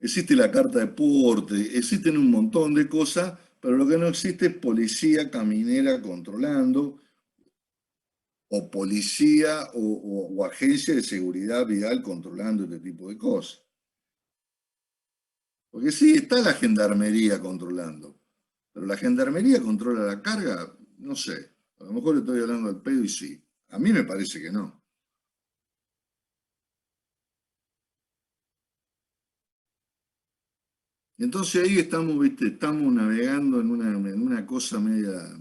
Existe la carta de porte, existen un montón de cosas, pero lo que no existe es policía caminera controlando, o policía o agencia de seguridad vial controlando este tipo de cosas. Porque sí, está la gendarmería controlando, pero la gendarmería controla la carga, no sé, a lo mejor estoy hablando al pedo y sí, a mí me parece que no. Entonces ahí estamos, ¿viste? Estamos navegando en una cosa media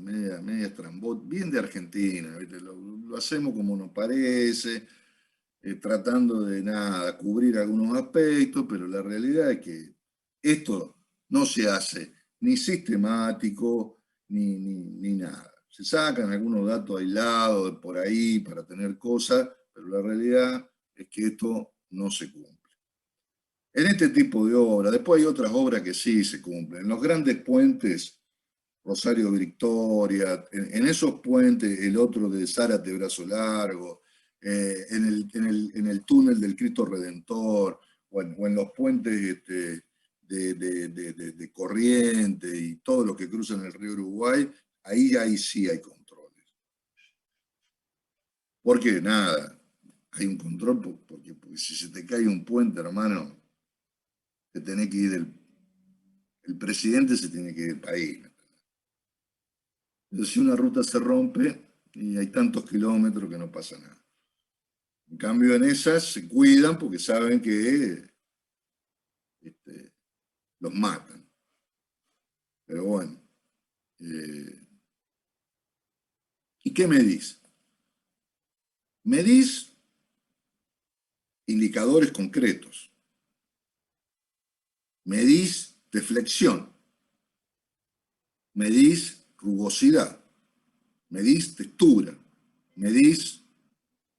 estrambótica, bien de Argentina, ¿viste? Lo hacemos como nos parece, tratando de nada, cubrir algunos aspectos, pero la realidad es que esto no se hace ni sistemático ni nada. Se sacan algunos datos aislados por ahí para tener cosas, pero la realidad es que esto no se cumple. En este tipo de obras, después hay otras obras que sí se cumplen. En los grandes puentes, Rosario Victoria, en esos puentes, el otro de Zárate Brazo Largo, en el túnel del Cristo Redentor, o en los puentes de Corrientes y todo lo que cruzan el río Uruguay, ahí sí hay controles. Porque nada, hay un control porque si se te cae un puente, hermano, te tenés que ir el presidente se tiene que ir del país. Entonces, si una ruta se rompe y hay tantos kilómetros que no pasa nada. En cambio, en esas se cuidan porque saben que los matan. Pero bueno. ¿Y qué medís? Medís indicadores concretos. Medís deflexión. Medís rugosidad. Medís textura. Medís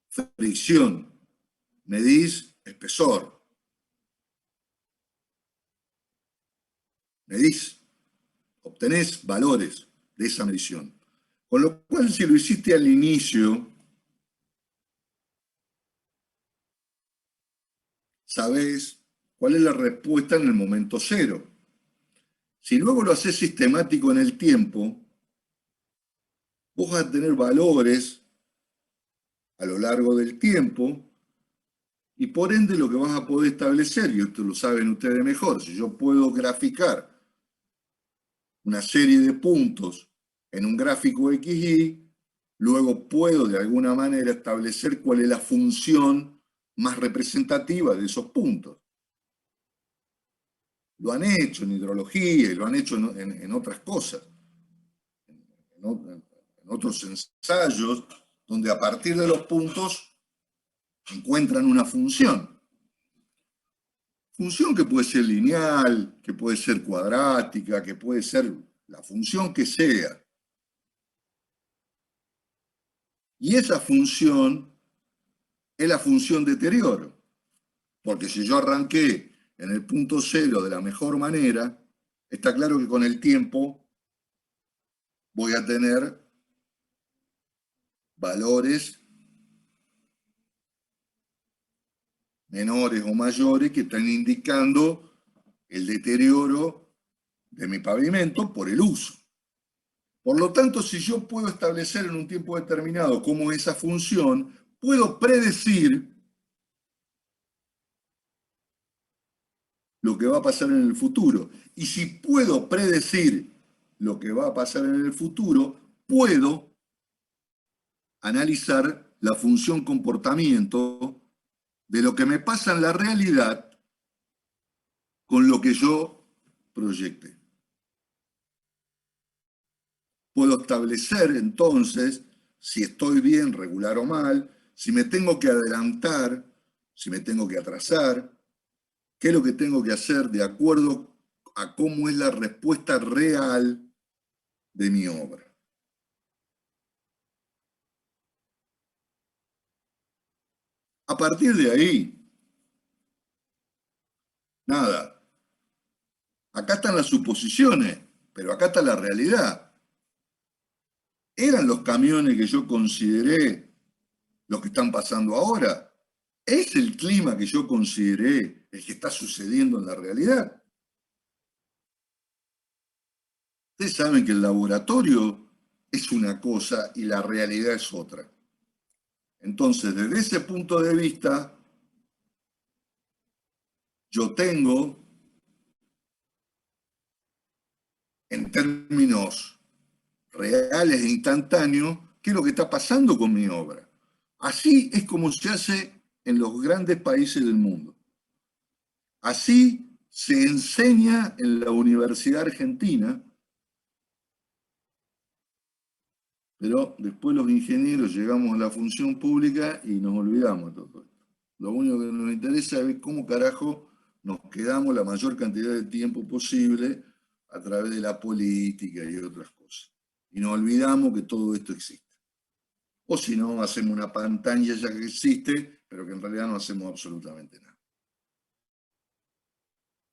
fricción. Medís espesor. Medís. Obtenés valores de esa medición. Con lo cual, si lo hiciste al inicio, sabés cuál es la respuesta en el momento cero. Si luego lo haces sistemático en el tiempo, vos vas a tener valores a lo largo del tiempo y por ende lo que vas a poder establecer, y esto lo saben ustedes mejor, si yo puedo graficar una serie de puntos en un gráfico XY, luego puedo de alguna manera establecer cuál es la función más representativa de esos puntos. Lo han hecho en hidrología y lo han hecho en otras cosas, en otros ensayos, donde a partir de los puntos encuentran una función. Función que puede ser lineal, que puede ser cuadrática, que puede ser la función que sea. Y esa función es la función deterioro. Porque si yo arranqué en el punto cero de la mejor manera, está claro que con el tiempo voy a tener valores menores o mayores que están indicando el deterioro de mi pavimento por el uso. Por lo tanto, si yo puedo establecer en un tiempo determinado cómo es esa función, puedo predecir lo que va a pasar en el futuro. Y si puedo predecir lo que va a pasar en el futuro, puedo analizar la función comportamiento de lo que me pasa en la realidad con lo que yo proyecté. Puedo establecer entonces si estoy bien, regular o mal, si me tengo que adelantar, si me tengo que atrasar, qué es lo que tengo que hacer de acuerdo a cómo es la respuesta real de mi obra. A partir de ahí, nada. Acá están las suposiciones, pero acá está la realidad. ¿Eran los camiones que yo consideré los que están pasando ahora? ¿Es el clima que yo consideré el que está sucediendo en la realidad? Ustedes saben que el laboratorio es una cosa y la realidad es otra. Entonces, desde ese punto de vista, yo tengo, en términos reales e instantáneos, qué es lo que está pasando con mi obra. Así es como se hace en los grandes países del mundo. Así se enseña en la Universidad Argentina, pero después los ingenieros llegamos a la función pública y nos olvidamos de todo esto. Lo único que nos interesa es ver cómo carajo nos quedamos la mayor cantidad de tiempo posible a través de la política y otras cosas. Y nos olvidamos que todo esto existe. O si no, hacemos una pantalla ya que existe, pero que en realidad no hacemos absolutamente nada.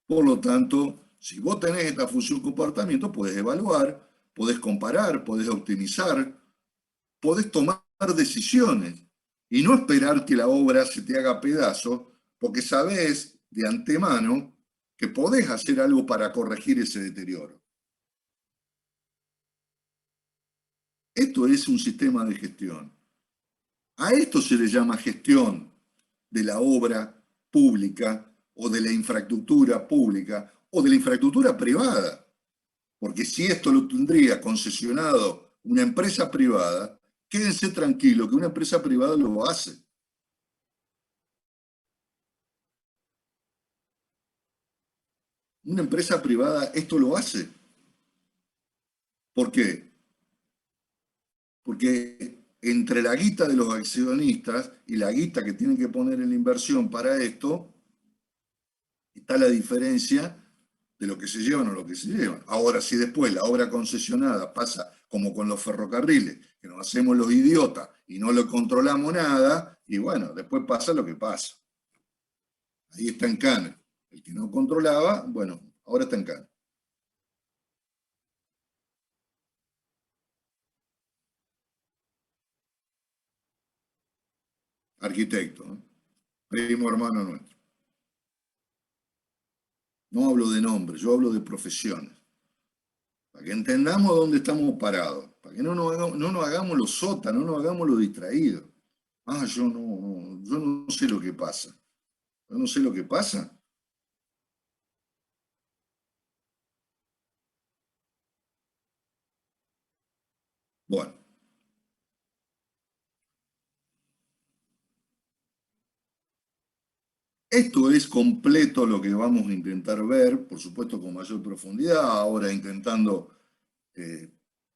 Por lo tanto, si vos tenés esta función comportamiento, podés evaluar, podés comparar, podés optimizar, podés tomar decisiones y no esperar que la obra se te haga pedazos, porque sabés de antemano que podés hacer algo para corregir ese deterioro. Esto es un sistema de gestión. A esto se le llama gestión de la obra pública o de la infraestructura pública o de la infraestructura privada. Porque si esto lo tendría concesionado una empresa privada, quédense tranquilos que una empresa privada lo hace. Una empresa privada esto lo hace. ¿Por qué? Porque entre la guita de los accionistas y la guita que tienen que poner en la inversión para esto, está la diferencia de lo que se llevan o lo que se llevan. Ahora, si después la obra concesionada pasa como con los ferrocarriles, que nos hacemos los idiotas y no lo controlamos nada, y bueno, después pasa lo que pasa. Ahí está en cana. El que no controlaba, bueno, ahora está en cana. Arquitecto, ¿no? Primo hermano nuestro. No hablo de nombres, yo hablo de profesiones. Para que entendamos dónde estamos parados. Para que no nos hagamos los sotas, no nos hagamos los distraídos. Ah, yo no sé lo que pasa. Yo no sé lo que pasa. Bueno. Esto es completo lo que vamos a intentar ver, por supuesto con mayor profundidad, ahora intentando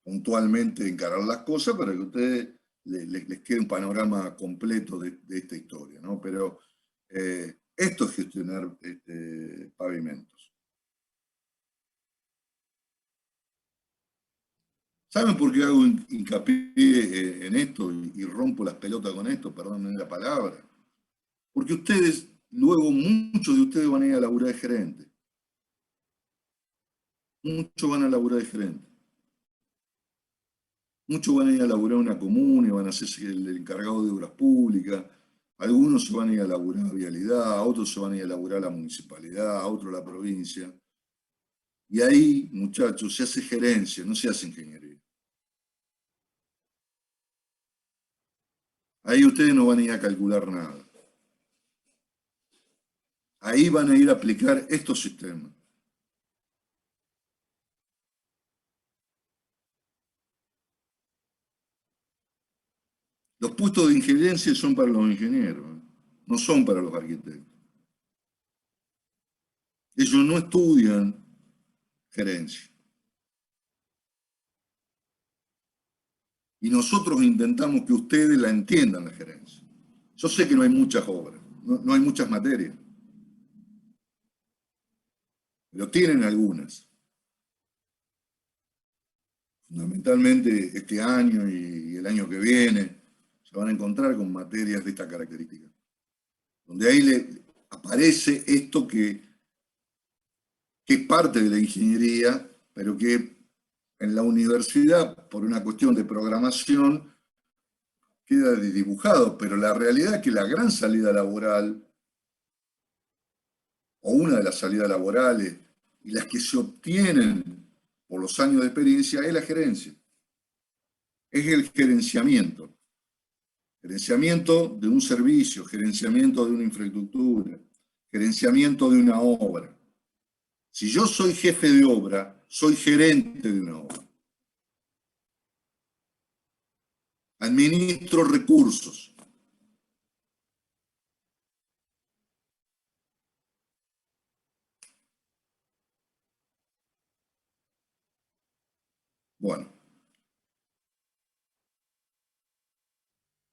puntualmente encarar las cosas para que a ustedes les quede un panorama completo de esta historia, ¿no? Pero esto es gestionar pavimentos. ¿Saben por qué hago hincapié en esto y rompo las pelotas con esto? Perdónenme la palabra. Porque ustedes, luego muchos de ustedes van a ir a laburar de gerente. Muchos van a laburar de gerente. Muchos van a ir a laburar una comuna y van a ser el encargado de obras públicas. Algunos se van a ir a laburar a vialidad, otros se van a ir a laburar a la municipalidad, otros a la provincia. Y ahí, muchachos, se hace gerencia, no se hace ingeniería. Ahí ustedes no van a ir a calcular nada. Ahí van a ir a aplicar estos sistemas. Los puestos de injerencia son para los ingenieros, no son para los arquitectos. Ellos no estudian gerencia. Y nosotros intentamos que ustedes la entiendan, la gerencia. Yo sé que no hay muchas obras, no hay muchas materias, pero tienen algunas. Fundamentalmente este año y el año que viene se van a encontrar con materias de esta característica, donde ahí le aparece esto que es parte de la ingeniería, pero que en la universidad, por una cuestión de programación, queda dibujado, pero la realidad es que la gran salida laboral, o una de las salidas laborales, y las que se obtienen por los años de experiencia, es la gerencia. Es el gerenciamiento. Gerenciamiento de un servicio, gerenciamiento de una infraestructura, gerenciamiento de una obra. Si yo soy jefe de obra, soy gerente de una obra. Administro recursos. Bueno.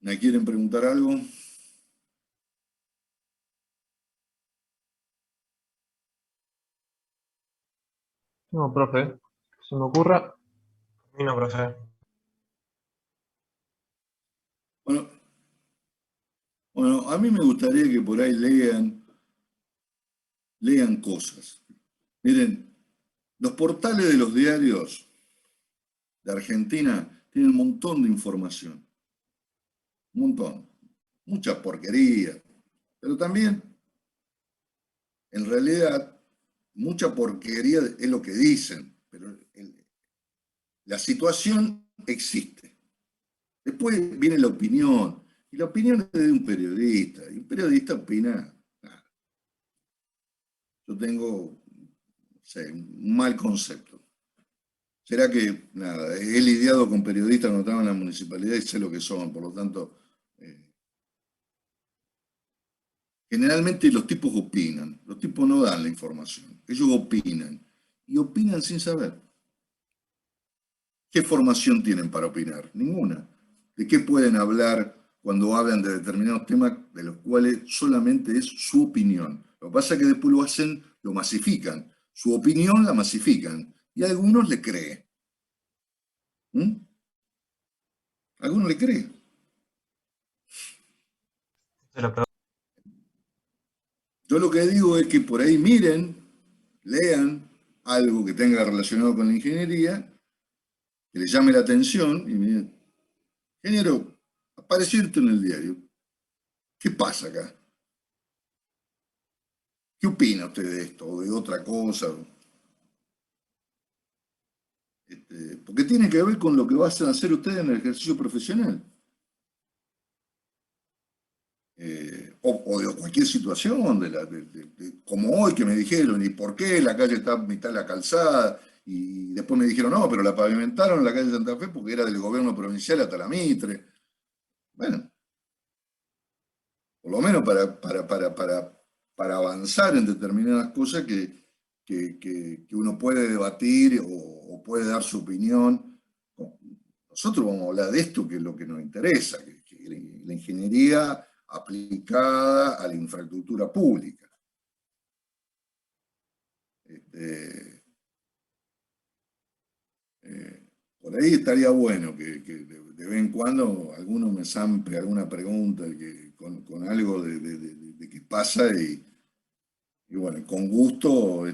¿Me quieren preguntar algo? No, profe, que se me ocurra. Y no, profe. Bueno, a mí me gustaría que por ahí lean cosas. Miren, los portales de los diarios de Argentina tienen un montón de información. Un montón. Mucha porquería. Pero también, en realidad, mucha porquería es lo que dicen. Pero la situación existe. Después viene la opinión. Y la opinión es de un periodista. Y un periodista opina. Yo tengo, no sé, un mal concepto. ¿Será que, nada, he lidiado con periodistas cuando estaba en la municipalidad y sé lo que son? Por lo tanto, generalmente los tipos opinan. Los tipos no dan la información. Ellos opinan. Y opinan sin saber. ¿Qué formación tienen para opinar? Ninguna. ¿De qué pueden hablar cuando hablan de determinados temas de los cuales solamente es su opinión? Lo que pasa es que después lo hacen, lo masifican. Su opinión la masifican y a algunos le creen. ¿A algunos le creen? Yo lo que digo es que por ahí miren, lean algo que tenga relacionado con la ingeniería, que les llame la atención y miren, ingeniero, apareció esto en el diario. ¿Qué pasa acá? ¿Qué opina usted de esto o de otra cosa? Porque tiene que ver con lo que van a hacer ustedes en el ejercicio profesional. O de cualquier situación, como hoy que me dijeron, ¿y por qué la calle está a mitad de la calzada? Y después me dijeron, no, pero la pavimentaron en la calle Santa Fe porque era del gobierno provincial hasta la Mitre. Bueno, por lo menos para avanzar en determinadas cosas que uno puede debatir o puede dar su opinión. Nosotros vamos a hablar de esto, que es lo que nos interesa, que la ingeniería aplicada a la infraestructura pública. Por ahí estaría bueno que de vez en cuando alguno me zampe alguna pregunta con algo de qué pasa y bueno, con gusto,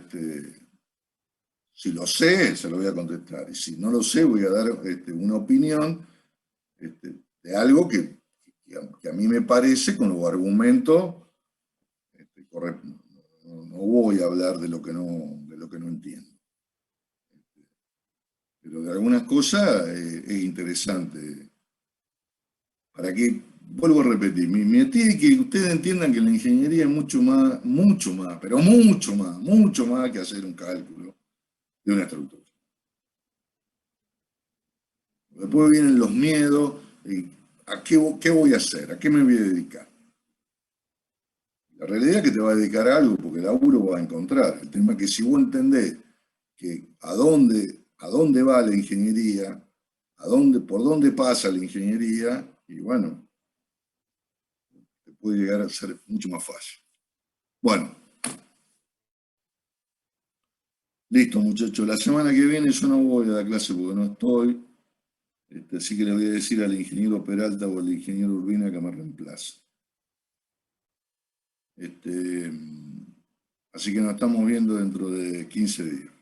si lo sé, se lo voy a contestar. Y si no lo sé, voy a dar una opinión de algo que a mí me parece con los argumentos correctos. No voy a hablar de lo que no entiendo. Pero de algunas cosas es interesante. Para que, vuelvo a repetir, mi tía es que ustedes entiendan que la ingeniería es mucho más, pero mucho más que hacer un cálculo de una estructura. Después vienen los miedos, ¿a qué voy a hacer? ¿A qué me voy a dedicar? La realidad es que te va a dedicar a algo porque el laburo va a encontrar. El tema es que si vos entendés que a dónde va la ingeniería, por dónde pasa la ingeniería, y bueno, te puede llegar a ser mucho más fácil. Bueno, listo muchachos, la semana que viene yo no voy a dar clase porque no estoy, así que le voy a decir al ingeniero Peralta o al ingeniero Urbina que me reemplace. Así que nos estamos viendo dentro de 15 días.